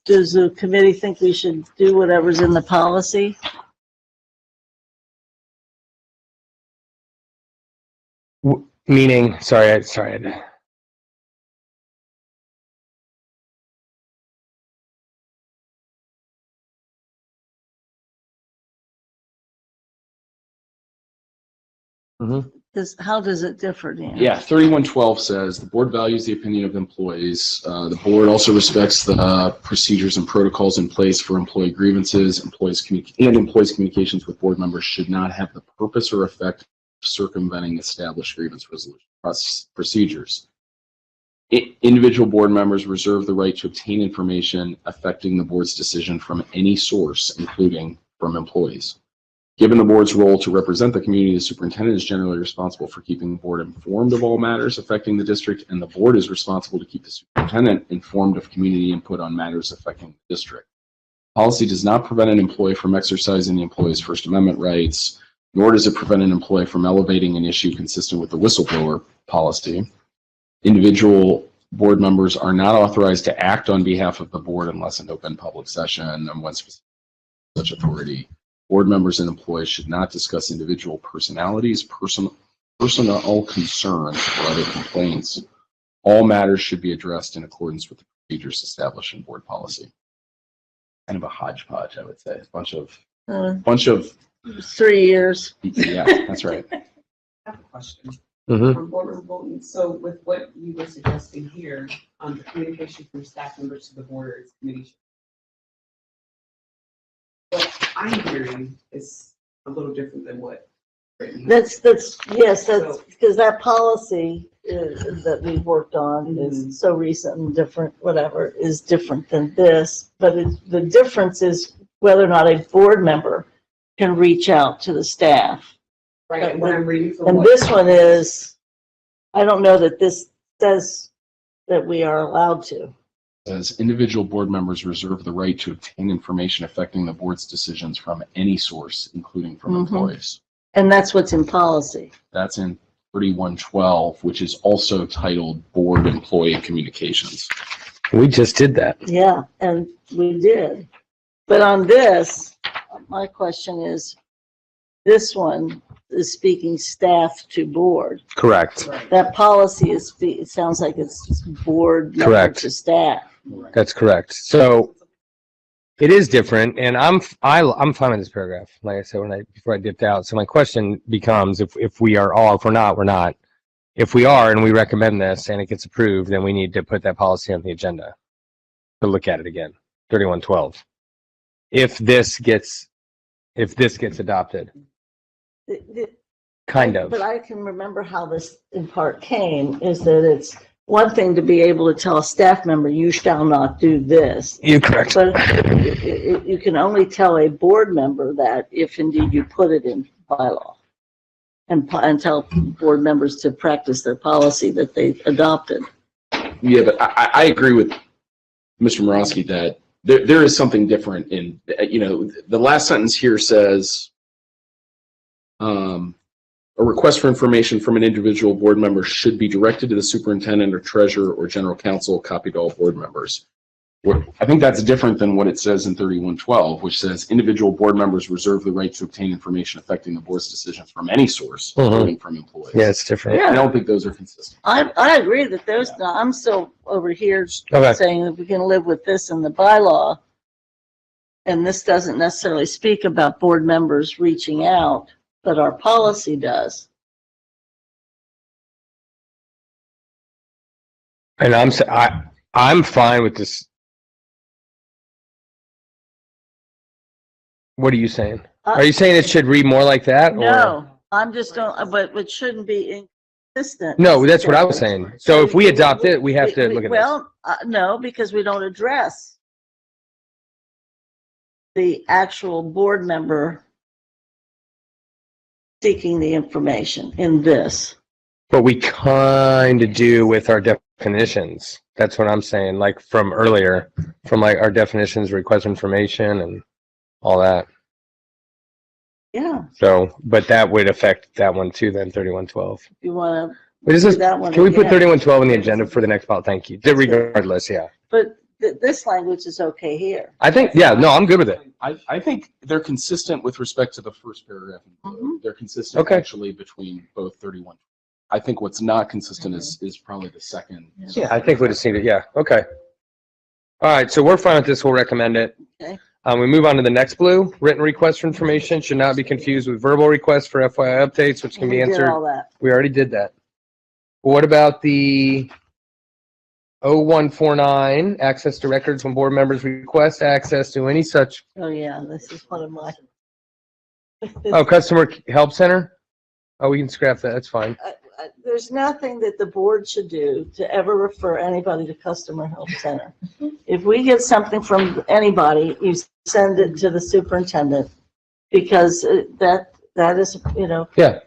Does the committee think we should do whatever's in the policy? Meaning, sorry. How does it differ, Dan? Yeah, 3112 says the board values the opinion of employees. The board also respects the procedures and protocols in place for employee grievances. Employees communications with board members should not have the purpose or effect of circumventing established grievance resolution procedures. Individual board members reserve the right to obtain information affecting the board's decision from any source, including from employees. Given the board's role to represent the community, the superintendent is generally responsible for keeping the board informed of all matters affecting the district, and the board is responsible to keep the superintendent informed of community input on matters affecting the district. Policy does not prevent an employee from exercising the employee's First Amendment rights, nor does it prevent an employee from elevating an issue consistent with the whistleblower policy. Individual board members are not authorized to act on behalf of the board unless in open public session and when such authority. Board members and employees should not discuss individual personalities, personal concerns, or other complaints. All matters should be addressed in accordance with the procedures established in board policy. Kind of a hodgepodge, I would say. A bunch of 3 years. Yeah, that's right. I have a question. Mm-hmm. From Board Member Bolton. So with what you were suggesting here on the communication from staff members to the board or its committee, what I'm hearing is a little different than what Yes, that's, because that policy that we've worked on is so recent and different, whatever, is different than this. But the difference is whether or not a board member can reach out to the staff. Right, and what I'm reading from And what. this one is, I don't know that this says that we are allowed to. Says individual board members reserve the right to obtain information affecting the board's decisions from any source, including from employees. And that's what's in policy. That's in 3112, which is also titled Board Employee Communications. We just did that. Yeah, and we did. But on this, my question is, this one is speaking staff to board. Correct. That policy is, it sounds like it's board member Correct. to staff. That's correct. So it is different, and I'm fine with this paragraph. Like I said before I dipped out. So my question becomes, if we are all, if we're not, we're not. If we are and we recommend this and it gets approved, then we need to put that policy on the agenda to look at it again. 3112. If this gets adopted, kind of. But I can remember how this in part came, is that it's one thing to be able to tell a staff member, you shall not do this. You're correct. But you can only tell a board member that if indeed you put it in bylaw. And tell board members to practice their policy that they adopted. Yeah, but I agree with Mr. Morosky that there is something different in, the last sentence here says, a request for information from an individual board member should be directed to the superintendent or treasurer or general counsel, copied to all board members. I think that's different than what it says in 3112, which says individual board members reserve the right to obtain information affecting the board's decisions from any source, including from employees. Yeah, it's different. I don't think those are consistent. I agree that there's not, I'm still over here Okay. saying that we can live with this in the bylaw. And this doesn't necessarily speak about board members reaching out, but our policy does. And I'm fine with this. What are you saying? Are you saying it should read more like that? Or? No, I'm just don't, but it shouldn't be inconsistent. No, that's what I was saying. So if we adopt it, we have to look at this. Well, no, because we don't address the actual board member seeking the information in this. But we kind of do with our definitions. That's what I'm saying, like from earlier, from like our definitions, request information and all that. Yeah, So, but that would affect that one too, then 3112. if you want to But is do this, that one. can we put again. 3112 on the agenda for the next file? Thank you. Regardless, yeah. But this language is okay here. I think, yeah, no, I'm good with it. I think they're consistent with respect to the first paragraph. They're consistent Okay. actually between both 31. I think what's not consistent is probably the second. Yeah, I think we just need it. Yeah. Okay. All right. So we're fine with this. We'll recommend it. Okay. We move on to the next blue. Written requests for information should not be confused with verbal requests for FYI updates, which can be We did answered. all that. We already did that. What about the 0149, access to records when board members request access to any such, Oh, yeah, this is one of my. oh, customer help center? Oh, we can scrap that. That's fine. There's nothing that the board should do to ever refer anybody to Customer Help Center. If we get something from anybody, you send it to the superintendent, because that is, Yeah.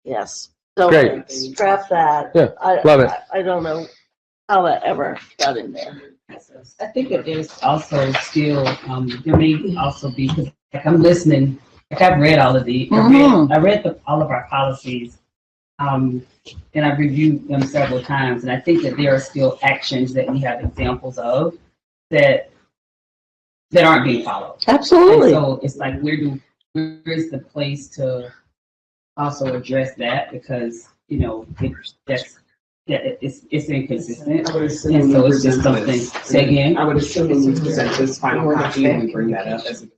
yes. So Great. scrap that. Yeah, love it. I don't know how that ever got in there. I think that there's also still, there may also be, because like I'm listening, like I've read all of the, I read all of our policies, and I've reviewed them several times, and I think that there are still actions that we have examples of that aren't being followed. Absolutely. And so it's like, where is the place to also address that? Because, it's inconsistent. I would assume And so when it's we just present something, this- say again? I would assume when we present this final copy, we bring that up as a.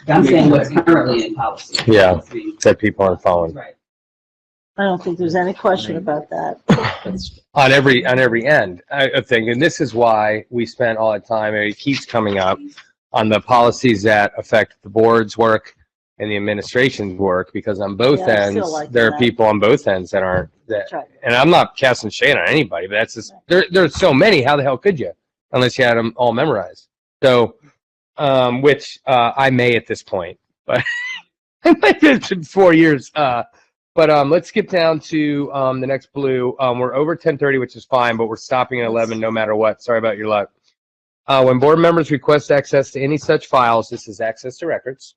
I'm saying what's currently in policy. Yeah. That people aren't following. Right. I don't think there's any question about that. On every end, I think, and this is why we spent all that time, and it keeps coming up, on the policies that affect the board's work and the administration's work, because on both Yeah, I still ends, like there are that. people on both ends that aren't that. That's right. And I'm not casting shade on anybody, but that's just there's so many. How the hell could you, unless you had them all memorized? So, which I may at this point, but I might do it in 4 years. But let's skip down to the next blue. We're over 10:30, which is fine, but we're stopping at 11 no matter what. Sorry about your luck. When board members request access to any such files, this is access to records.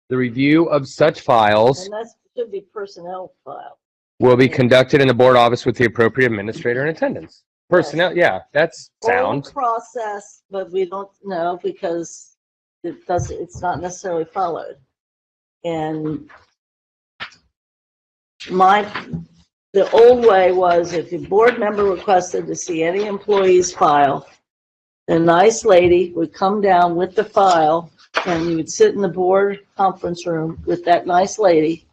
The review of such files And that should be personnel file. will be conducted in the board office with the appropriate administrator in attendance. Personnel, yeah, that's Old sound. process, but we don't know because it's not necessarily followed. And the old way was if a board member requested to see any employee's file, a nice lady would come down with the file and you would sit in the board conference room with that nice lady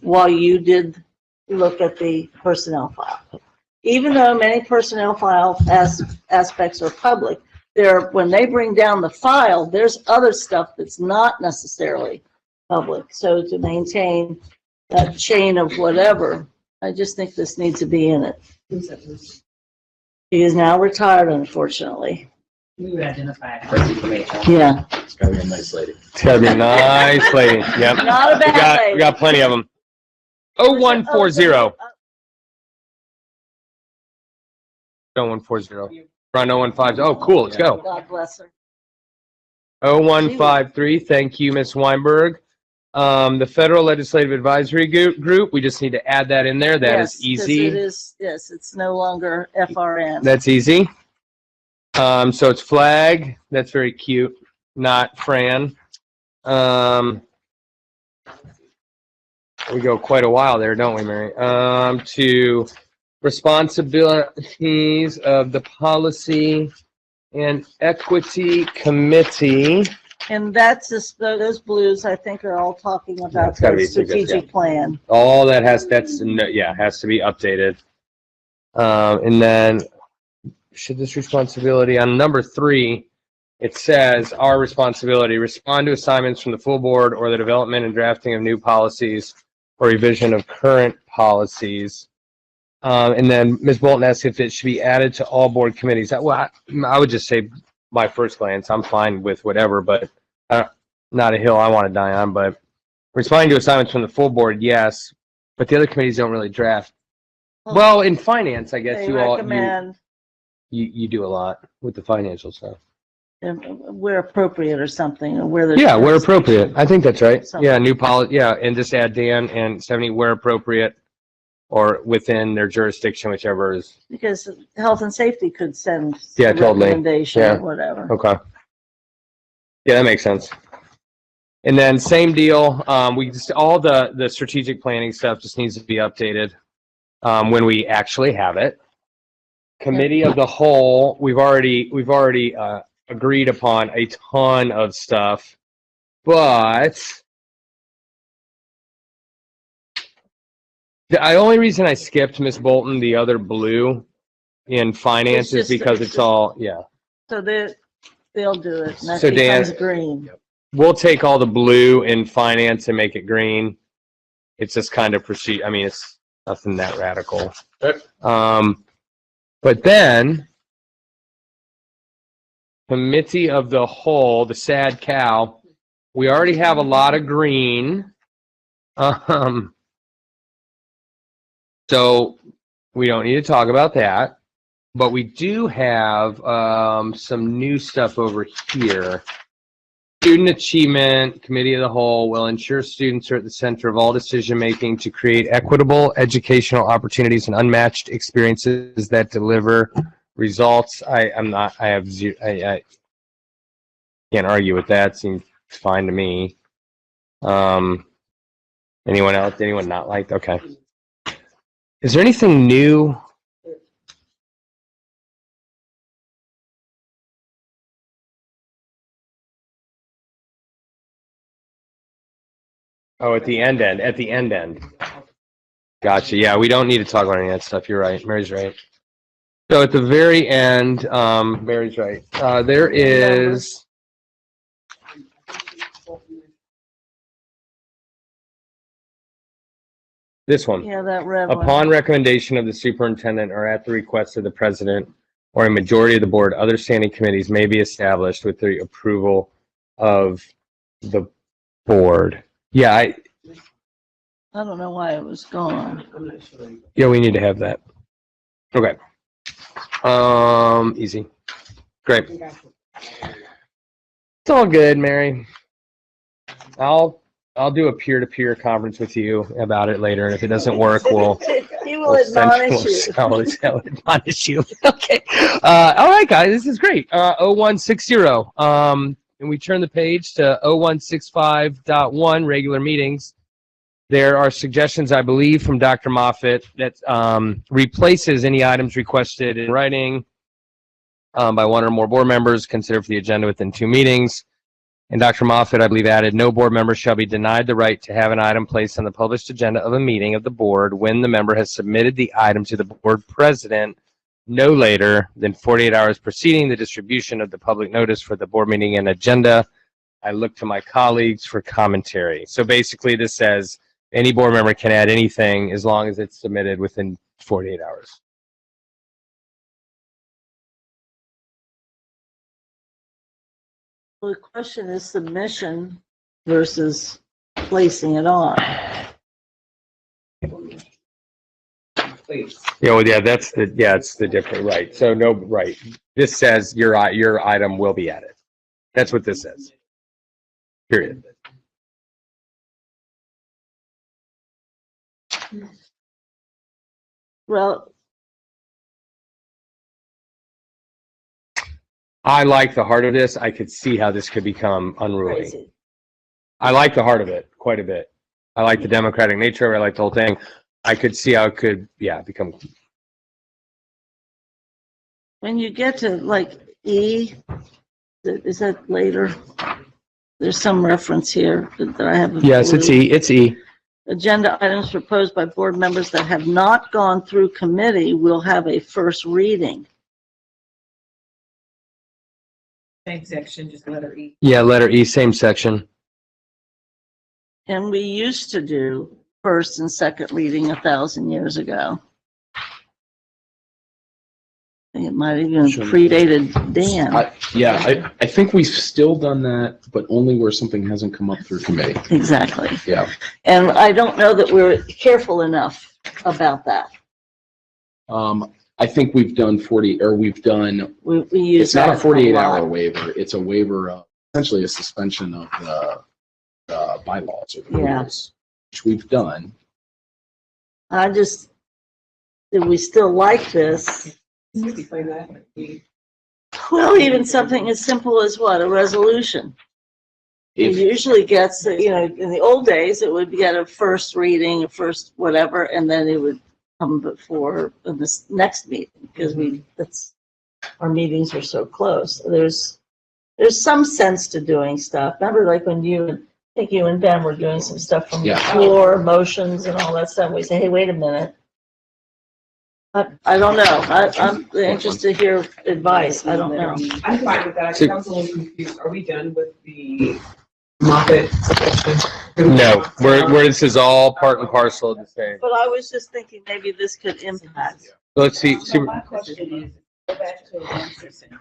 while you did look at the personnel file. Even though many personnel file aspects are public, when they bring down the file, there's other stuff that's not necessarily public. So to maintain that chain of whatever, I just think this needs to be in it. He is now retired, unfortunately. We would identify her information. Yeah. It's gotta be a nice lady. It's gotta be a nice lady. Yep. Not a bad lady. We got plenty of them. 0140. 0140. Run 0150. Oh, cool. Let's go. God bless her. 0153. Thank you, Ms. Weinberg. The Federal Legislative Advisory Group, we just need to add that in there. That Yes, is 'cause easy. it is, yes, it's no longer FRN. That's easy. So it's Flag. That's very cute. Not Fran. We go quite a while there, don't we, Mary? To responsibilities of the Policy and Equity Committee. And that's just, those blues, I think, are all talking about That's gotta the be significant. strategic plan. All that has has to be updated. And then should this responsibility on number 3, it says our responsibility, respond to assignments from the full board or the development and drafting of new policies or revision of current policies. And then Ms. Bolton asked if it should be added to all board committees. Well, I would just say my first glance, I'm fine with whatever, but not a hill I want to die on. But responding to assignments from the full board, yes, but the other committees don't really draft. Well, in finance, I guess They you all recommend you do a lot with the financial stuff. where appropriate or something, or where there's. Yeah, where appropriate. I think that's right. Something. Yeah, new policy. Yeah, and just add Dan and 70 where appropriate, or within their jurisdiction, whichever is. Because health and safety could send. Yeah, a totally. recommendation Yeah. or whatever. Okay. Yeah, that makes sense. And then same deal. We just all the strategic planning stuff just needs to be updated when we actually have it. Committee of the whole. We've already agreed upon a ton of stuff, but the only reason I skipped Miss Bolton, the other blue in finance, is because it's all So they'll do it, and that So Dan- becomes green. We'll take all the blue in finance and make it green. It's just kind of proceed. I mean, it's nothing that radical. But then committee of the whole, the sad cow. We already have a lot of green. So we don't need to talk about that. But we do have some new stuff over here. Student Achievement Committee of the Whole will ensure students are at the center of all decision-making to create equitable educational opportunities and unmatched experiences that deliver results. I can't argue with that. Seems fine to me. Anyone else? Anyone not liked? Okay. Is there anything new? Oh, at the end. Gotcha. Yeah, we don't need to talk about any of that stuff. You're right. Mary's right. So at the very end, Mary's right. There is This one. Yeah, that red one. Upon recommendation of the superintendent or at the request of the president or a majority of the board, other standing committees may be established with the approval of the board. Yeah, I don't know why it was gone. I'm not sure. yeah, we need to have that. Okay. Easy. Great. It's all good, Mary. I'll do a peer-to-peer conference with you about it later, and if it doesn't work, He will admonish you. I'll admonish you. Okay. All right, guys, this is great. 0160. And we turn the page to 0165.1 regular meetings. There are suggestions, I believe, from Dr. Moffitt that replaces any items requested in writing by one or more board members considered for the agenda within 2 meetings. And Dr. Moffitt, I believe, added, no board member shall be denied the right to have an item placed on the published agenda of a meeting of the board when the member has submitted the item to the board president no later than 48 hours preceding the distribution of the public notice for the board meeting and agenda. I look to my colleagues for commentary. So basically this says any board member can add anything as long as it's submitted within 48 hours. The question is submission versus placing it on. Please. Yeah, well, yeah, it's the different, right. So no, right. This says your item will be added. That's what this says. Period. Well, I like the heart of this. I could see how this could become unruly. crazy. I like the heart of it quite a bit. I like the democratic nature. I like the whole thing. I could see how it could, become. When you get to like E, is that later? There's some reference here that I haven't. Yes, it's E. It's E. Agenda items proposed by board members that have not gone through committee will have a first reading. Same section, just letter E. Yeah, letter E, same section. And we used to do first and second reading 1,000 years ago. I think it might have even predated Dan. I think we've still done that, but only where something hasn't come up through committee. Exactly. Yeah. And I don't know that we're careful enough about that. I think we've done we use it's not a 48-hour waiver. It's a waiver of essentially a suspension of the bylaws or the rules, which we've done. Do we still like this? Well, even something as simple as what? A resolution. It usually gets, in the old days, it would get a first reading, a first whatever, and then it would come before in this next meeting because our meetings are so close. There's some sense to doing stuff. Remember, like when I think you and Ben were doing some stuff from the floor, motions and all that stuff. We say, hey, wait a minute. I don't know. I'm interested to hear advice. I don't know. I'm fine with that. I was a little confused. Are we done with the Moffitt section? No, this is all part and parcel of the same. But I was just thinking maybe this could impact. Let's see. So my question is, go back to 165.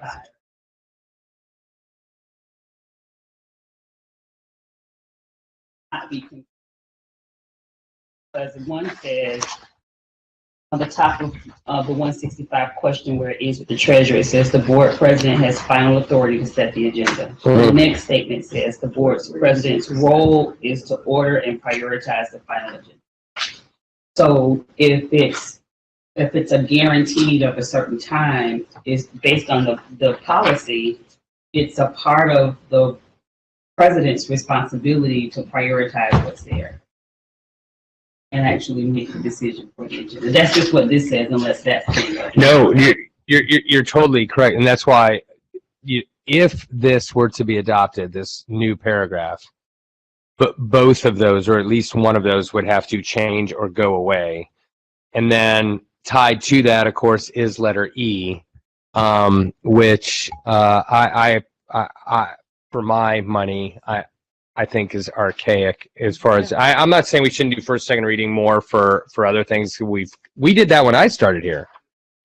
Not be confused. Because one says, on the top of the 165 question where it is with the treasurer, it says the board president has final authority to set the agenda. The next statement says the board's president's role is to order and prioritize the final agenda. So if it's a guaranteed of a certain time, is based on the policy, it's a part of the president's responsibility to prioritize what's there and actually make the decision for the agenda. That's just what this says, unless that's no. You're totally correct, and that's why if this were to be adopted, this new paragraph, but both of those, or at least one of those, would have to change or go away, and then tied to that, of course, is letter E, which I for my money, I think is archaic as far as I'm not saying we shouldn't do first, second reading more for other things. We did that when I started here.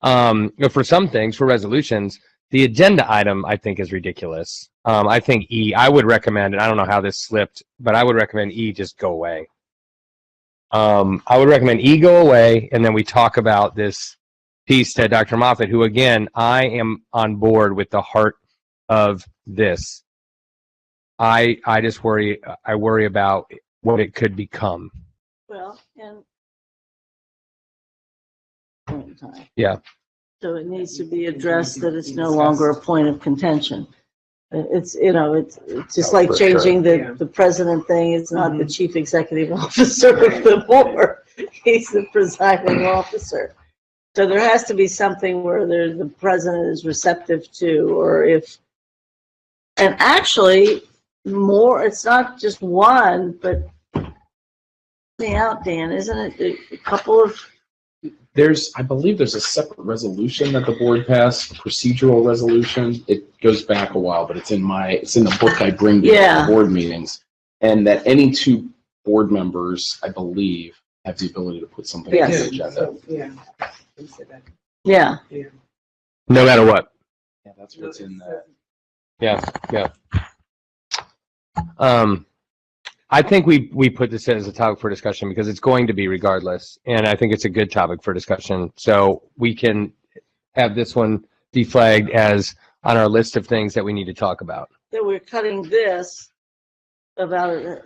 For some things, for resolutions, the agenda item I think is ridiculous. I think I would recommend, and I don't know how this slipped, but I would recommend just go away. I would recommend go away, and then we talk about this piece to Dr. Moffat, who again, I am on board with the heart of this. I just worry about what it could become. Well, and time. Yeah. So it needs to be addressed that it's no longer a point of contention. It's, you know, it's just like changing the president thing. It's not the chief executive officer of the board. He's the presiding officer. So there has to be something where the president is receptive to, or if, and actually more, it's not just one, but out, Dan, isn't it a couple of, I believe there's a separate resolution that the board passed, procedural resolution. It goes back a while, but it's in the book I bring to the board meetings. And that any two board members, I believe, have the ability to put something on the agenda. yeah. No matter what. Yeah, that's what's in that. Yeah. I think we put this as a topic for discussion because it's going to be regardless, and I think it's a good topic for discussion. So we can have this one deflagged as on our list of things that we need to talk about. That we're cutting this about it.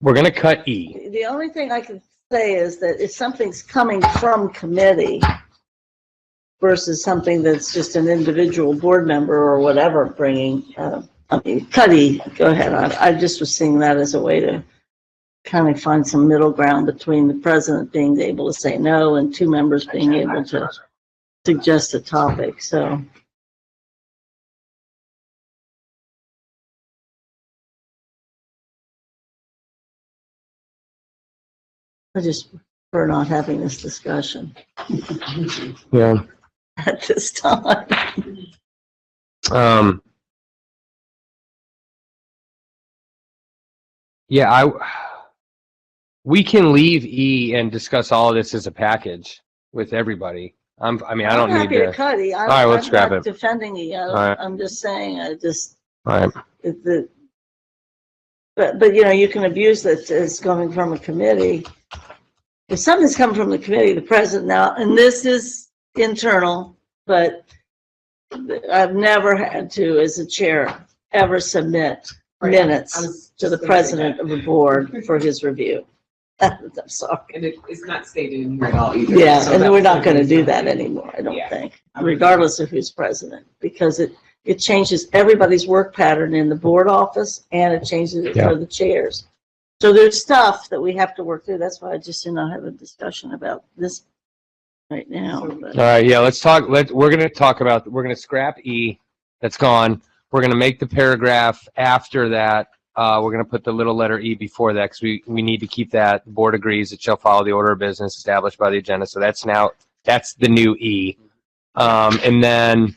We're going to cut E. The only thing I can say is that if something's coming from committee versus something that's just an individual board member or whatever bringing, I mean, Cuddy, go ahead. I just was seeing that as a way to kind of find some middle ground between the president being able to say no and two members being able to suggest a topic. So. I just prefer not having this discussion. Yeah. At this time. Yeah, we can leave E and discuss all of this as a package with everybody. I mean, I don't need to. Cut E. All right, let's grab it. Defending E. I'm just saying. All right. But you know, you can abuse that as coming from a committee. If something's coming from the committee, the president now, and this is internal, but I've never had to, as a chair, ever submit minutes to the president of the board for his review. I'm sorry. And it's not stated in here at all either. Yeah, So and that's we're not going to something- do that anymore, I don't think, regardless of who's president, because it changes everybody's work pattern in the board office, and it changes it for the chairs. So there's stuff that we have to work through. That's why I just did not have a discussion about this right now. But. All right, yeah, let's talk. We're going to scrap E. That's gone. We're going to make the paragraph after that. We're going to put the little letter E before that because we need to keep that. The board agrees it shall follow the order of business established by the agenda. So that's the new E. And then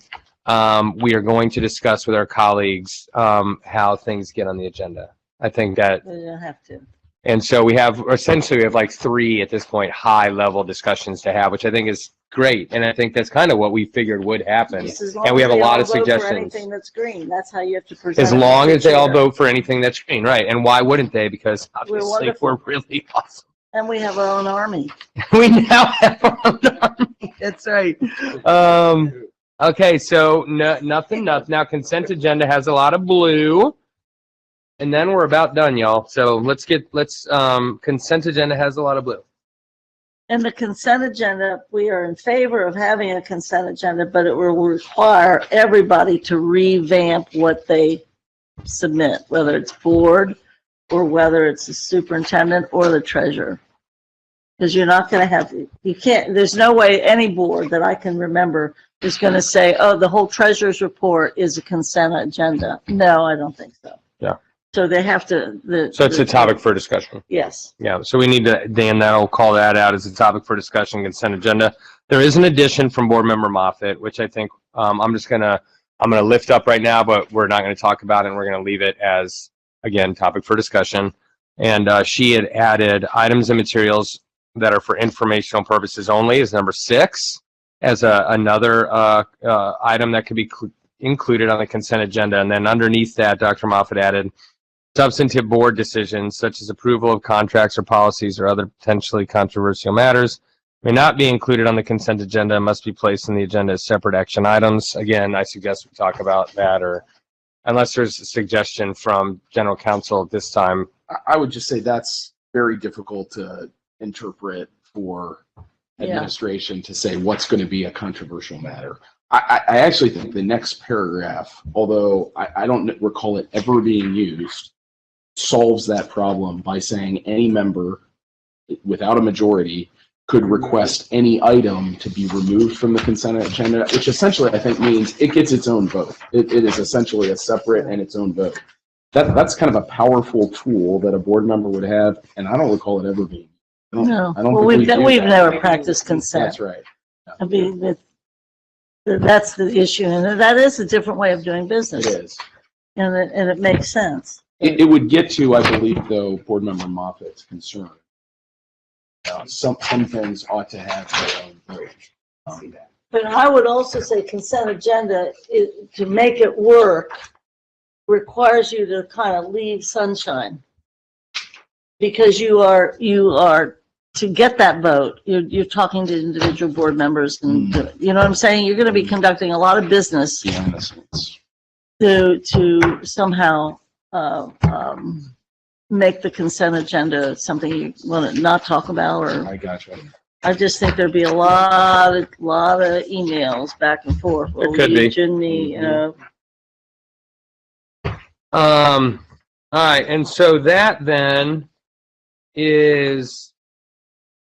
we are going to discuss with our colleagues how things get on the agenda. I think that. We don't have to. And so we have like 3 at this point high level discussions to have, which I think is great. And I think that's kind of what we figured would happen. And we have a lot of suggestions. Anything that's green, that's how you have to present. As long as they all vote for anything that's green, right? And why wouldn't they? Because obviously we're really awesome. And we have our own army. We now have our own army. That's right. Okay, so nothing. Now consent agenda has a lot of blue. And then we're about done, y'all. So let's consent agenda has a lot of blue. And the consent agenda, we are in favor of having a consent agenda, but it will require everybody to revamp what they submit, whether it's board or whether it's the superintendent or the treasurer. Because you're not going to have, there's no way any board that I can remember is going to say, oh, the whole treasurer's report is a consent agenda. No, I don't think so. Yeah. So they have to. So it's a topic for discussion. Yes. Yeah. So we need to, Dan, that'll call that out as a topic for discussion, consent agenda. There is an addition from Board Member Moffat, which I think I'm going to lift up right now, but we're not going to talk about it, and we're going to leave it as again, topic for discussion. And she had added items and materials that are for informational purposes only as number 6, as another item that could be included on the consent agenda. And then underneath that, Dr. Moffat added substantive board decisions such as approval of contracts or policies or other potentially controversial matters may not be included on the consent agenda and must be placed on the agenda as separate action items. Again, I suggest we talk about that, or unless there's a suggestion from general counsel at this time. I would just say that's very difficult to interpret for administration to say what's going to be a controversial matter. I actually think the next paragraph, although I don't recall it ever being used, solves that problem by saying any member without a majority could request any item to be removed from the consent agenda, which essentially I think means it gets its own vote. It is essentially a separate and its own vote. That's kind of a powerful tool that a board member would have, and I don't recall it ever being. No, I don't well, think we've never practiced consent. That's right. I mean, that's the issue, and that is a different way of doing business. It is. And it makes sense. It would get to, I believe, though, Board Member Moffat's concern. Some things ought to have their own vote. But I would also say consent agenda, to make it work, requires you to kind of leave sunshine. Because you are to get that vote, you're talking to individual board members, and you know what I'm saying? You're going to be conducting a lot of business to somehow make the consent agenda something you want to not talk about, or I gotcha. I just think there'd be a lot of emails back and forth. There could be. All right, and so that then is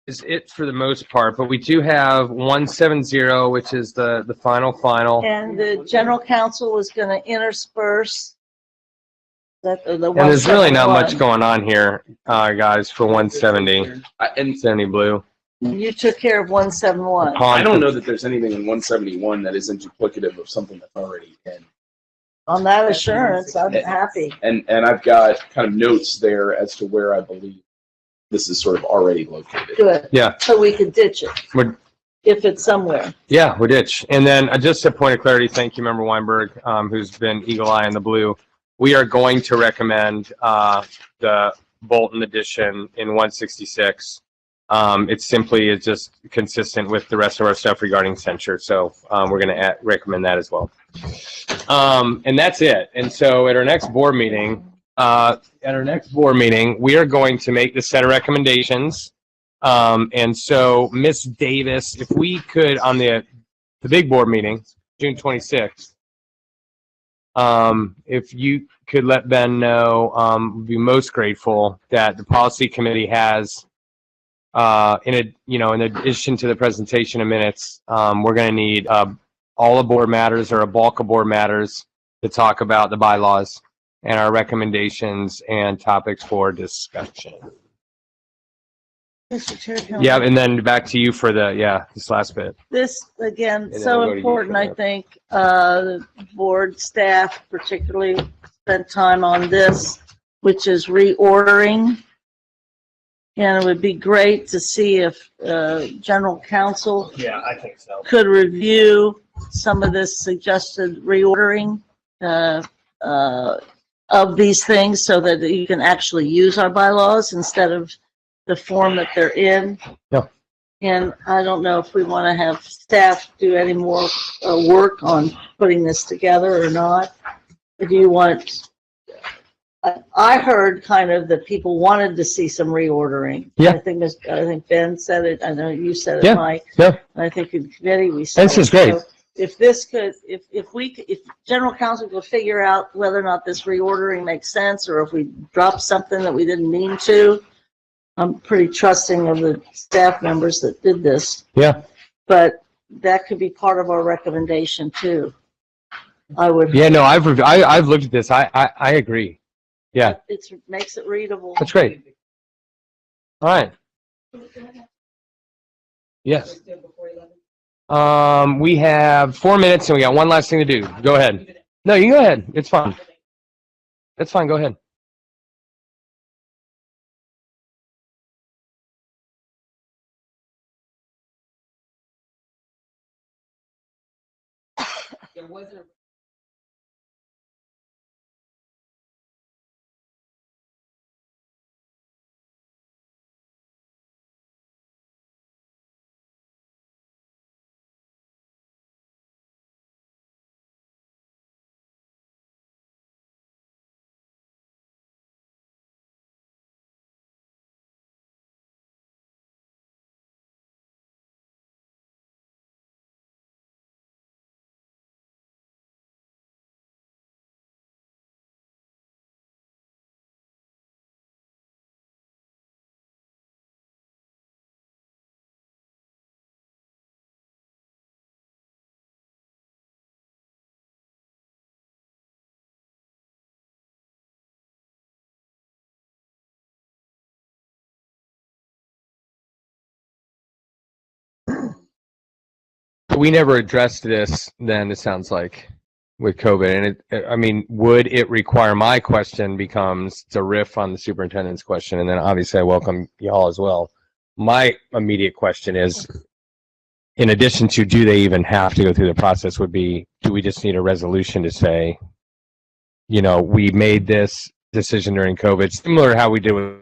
it for the most part, but we do have 170, which is the final. And the general counsel was going to intersperse that, And there's really not much going on here, guys, for 170 and 70 blue. You took care of 171. I don't know that there's anything in 171 that isn't duplicative of something that's already in. On that assurance, I'm happy. And I've got kind of notes there as to where I believe this is sort of already located. Good. Yeah. So we could ditch it if it's somewhere. Yeah, we ditch. And then just a point of clarity, thank you, Member Weinberg, who's been eagle eye on the blue. We are going to recommend the Bolton edition in 166. It's just consistent with the rest of our stuff regarding censure. So we're going to recommend that as well. And that's it. And so at our next board meeting, we are going to make the set of recommendations. And so Miss Davis, if we could on the big board meeting, June 26th, if you could let Ben know, we'd be most grateful that the policy committee has, in addition to the presentation of minutes, we're going to need all the board matters or a bulk of board matters to talk about the bylaws and our recommendations and topics for discussion. Mr. Chair, Yeah, and then back to you for this last bit. This, again, then so we'll go to you important, for I that. think, the board staff particularly spent time on this, which is reordering. And it would be great to see if general counsel I think so. could review some of this suggested reordering of these things so that you can actually use our bylaws instead of the form that they're in. Yeah. And I don't know if we want to have staff do any more work on putting this together or not. If you want, I heard kind of that people wanted to see some reordering. Yeah. I think Ben said it. I know you said it, Yeah. Mike. Yeah. And I think in committee we said This is it. great. So if general counsel could figure out whether or not this reordering makes sense, or if we dropped something that we didn't mean to, I'm pretty trusting of the staff members that did this. Yeah. But that could be part of our recommendation too. I would. Yeah, no, I've looked at this. I agree. Yeah. It makes it readable. That's great. All right. Yes. We have 4 minutes and we got one last thing to do. Go ahead. No, you go ahead. It's fine. It's fine. Go ahead. there wasn't a We never addressed this then, it sounds like, with COVID. And I mean, would it require, my question becomes to riff on the superintendent's question, and then obviously I welcome y'all as well. My immediate question is, in addition to do they even have to go through the process, would be, do we just need a resolution to say, you know, we made this decision during COVID, similar to how we did with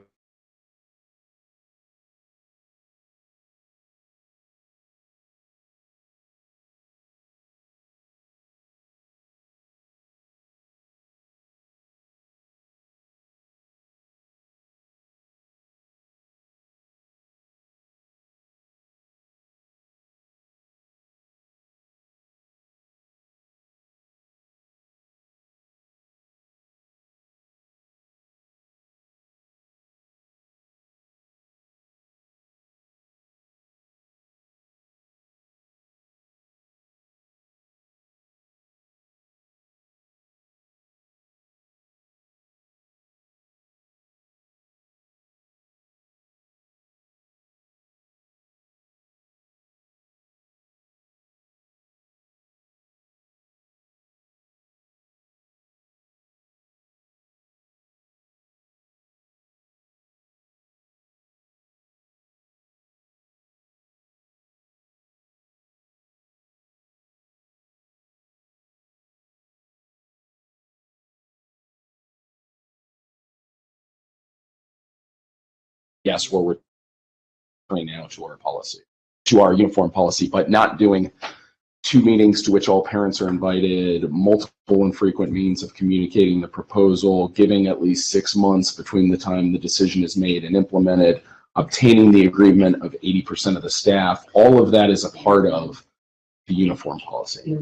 yes, where we're right now to our policy, to our uniform policy, but not doing 2 meetings to which all parents are invited, multiple and frequent means of communicating the proposal, giving at least 6 months between the time the decision is made and implemented, obtaining the agreement of 80% of the staff. All of that is a part of the uniform policy.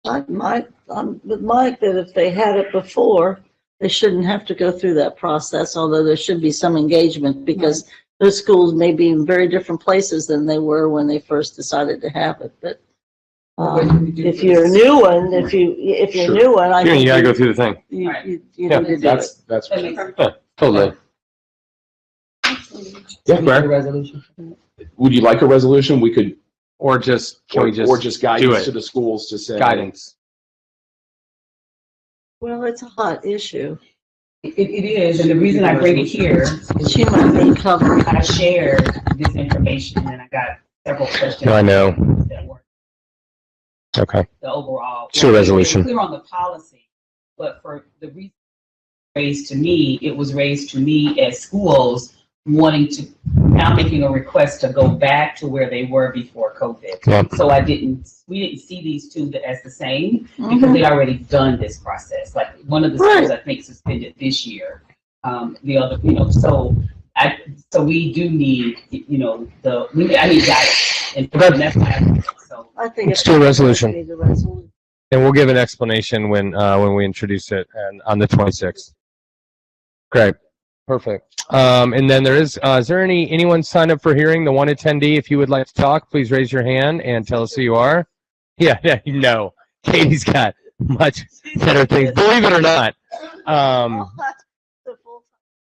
I'm with Mike that if they had it before, they shouldn't have to go through that process, although there should be some engagement because those schools may be in very different places than they were when they first decided to have it. But if you're a new one, if you're Sure. a new one, I think you gotta go through the thing. you Yeah, need to do it. That's Yeah, totally. Yeah, The right. resolution. Would you like a resolution? We could, Or just, can we or just just do guidance it? to the schools to say. Guidance. Well, it's a hot issue. It is, and the reason I bring it here is She might be covered. I shared this information and I got several questions. I know. That weren't Okay. the overall. Sure, resolution. Clear on the policy, but for the reason raised to me, it was raised to me as schools wanting to, now making a request to go back to where they were before COVID. Yep. So we didn't see these two as the same because they'd already done this process. Like one of the schools I think suspended this year. The other, so we do need, I need guidance. And that's why I think Let's do a resolution. Need a resolution. And we'll give an explanation when we introduce it and on the 26th. Great. Perfect. And then is there anyone signed up for hearing, the one attendee? If you would like to talk, please raise your hand and tell us who you are. Yeah, no. Katie's got much better things, believe it or not.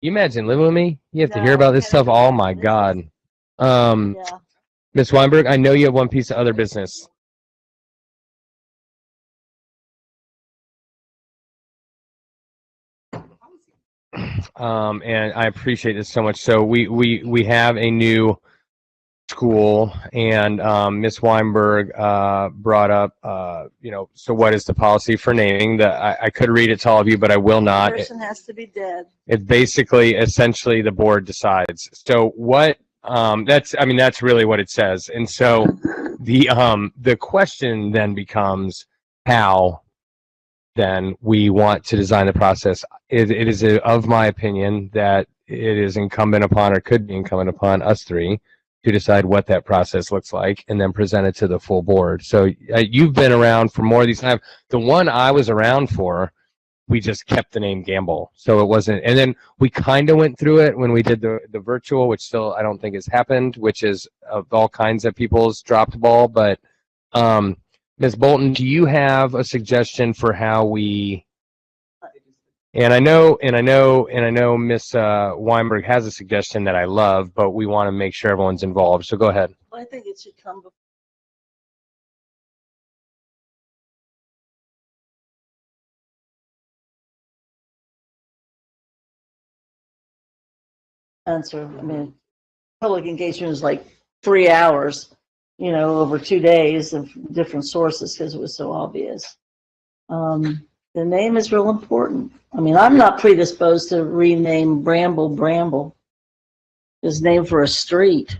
You imagine living with me? You have to hear about this stuff. Oh my God. Ms. Weinberg, I know you have one piece of other business. And I appreciate this so much. So we have a new school, and Ms. Weinberg brought up, so what is the policy for naming? I could read it to all of you, but I will The not. person has to be dead. It basically, essentially, the board decides. So what? That's really what it says. And so the question then becomes how then we want to design the process. It is of my opinion that it is incumbent upon, or could be incumbent upon, us three to decide what that process looks like and then present it to the full board. So you've been around for more of these times. The one I was around for, we just kept the name Gamble. So it wasn't, and then we kind of went through it when we did the virtual, which still I don't think has happened, which is all kinds of people's dropped ball. But Ms. Bolton, do you have a suggestion for how we? And I know Miss Weinberg has a suggestion that I love, but we want to make sure everyone's involved. So go ahead. I think it should come before. Answer. I mean, public engagement is like 3 hours, over 2 days of different sources because it was so obvious. The name is real important. I mean, I'm not predisposed to rename Bramble. It's named for a street.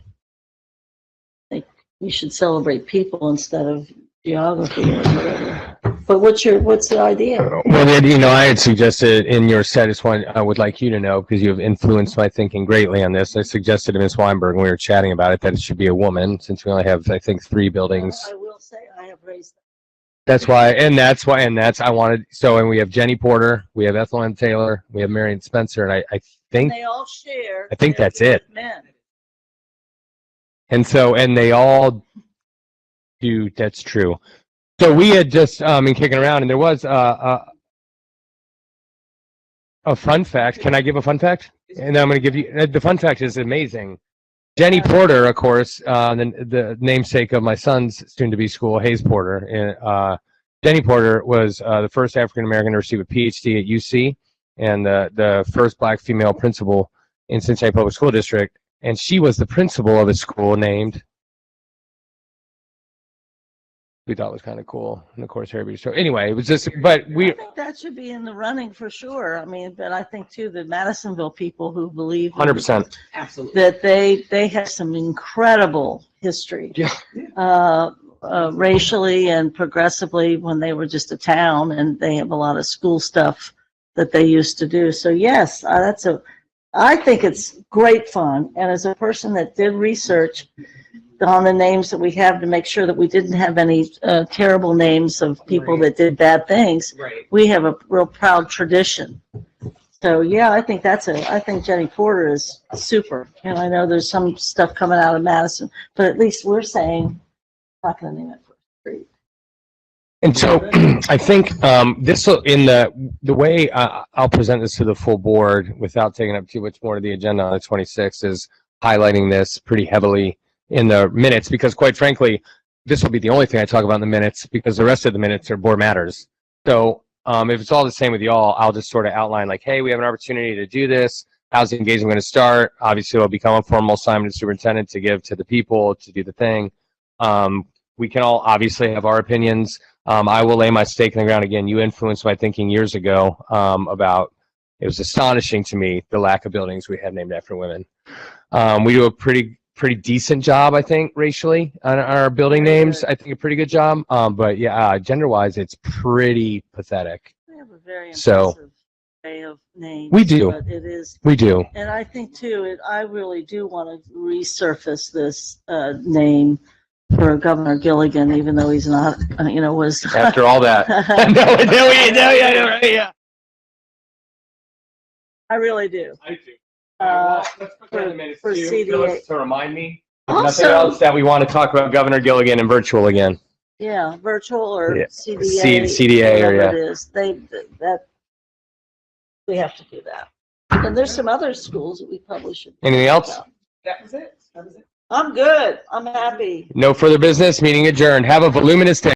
I think you should celebrate people instead of geography or whatever. But what's the idea? Well, I had suggested in your status one, I would like you to know, because you have influenced my thinking greatly on this. I suggested to Ms. Weinberg when we were chatting about it that it should be a woman, since we only have, I think, 3 buildings. I will say I have raised. That's why, and I wanted, and we have Jenny Porter, we have Ethel M. Taylor, we have Marion Spencer, and I think, They all share. I think that's it. Men. And they all do, that's true. So we had just been kicking around, and there was a fun fact. Can I give a fun fact? And then I'm going to give you, the fun fact is amazing. Jenny Porter, of course, the namesake of my son's soon-to-be school, Hayes Porter. Jenny Porter was the first African-American to receive a PhD at UC, and the first black female principal in Cincinnati Public School District. And she was the principal of a school named, we thought was kind of cool, and of course Harry. So anyway, it was just, but I think that should be in the running for sure. I mean, but I think too the Madisonville people who believe 100%. Absolutely. that they have some incredible history, racially and progressively when they were just a town, and they have a lot of school stuff that they used to do. So yes, I think it's great fun. And as a person that did research on the names that we have to make sure that we didn't have any terrible names of people that did bad things. Right. We have a real proud tradition. So yeah, I think I think Jenny Porter is super. And I know there's some stuff coming out of Madison, but at least we're saying, not going to name it for a street. And so I think this will, in the way I'll present this to the full board without taking up too much more of the agenda on the 26th is highlighting this pretty heavily in the minutes, because quite frankly, this will be the only thing I talk about in the minutes, because the rest of the minutes are board matters. So if it's all the same with y'all, I'll just sort of outline like, hey, we have an opportunity to do this. How's the engagement going to start? Obviously, it'll become a formal assignment to the superintendent to give to the people to do the thing. We can all obviously have our opinions. I will lay my stake in the ground again. You influenced my thinking years ago about, it was astonishing to me, the lack of buildings we have named after women. We do a pretty decent job, I think, racially on our building names. I think a pretty good job. But yeah, gender-wise, it's pretty pathetic. We have a very impressive way of names. We do. But it is. We do. And I think too, I really do want to resurface this name for Governor Gilligan, even though he's not, was. After all that. Yeah. I really do. I do. Let's put that in the minutes for too, CDA. Phyllis, to remind me. Also, nothing else that we want to talk about Governor Gilligan and virtual again. Yeah, virtual or CDA. CDA or it is. We have to do that. And there's some other schools that we publish. Anything else? That was it. I'm good. I'm happy. No further business. Meeting adjourned. Have a voluminous day.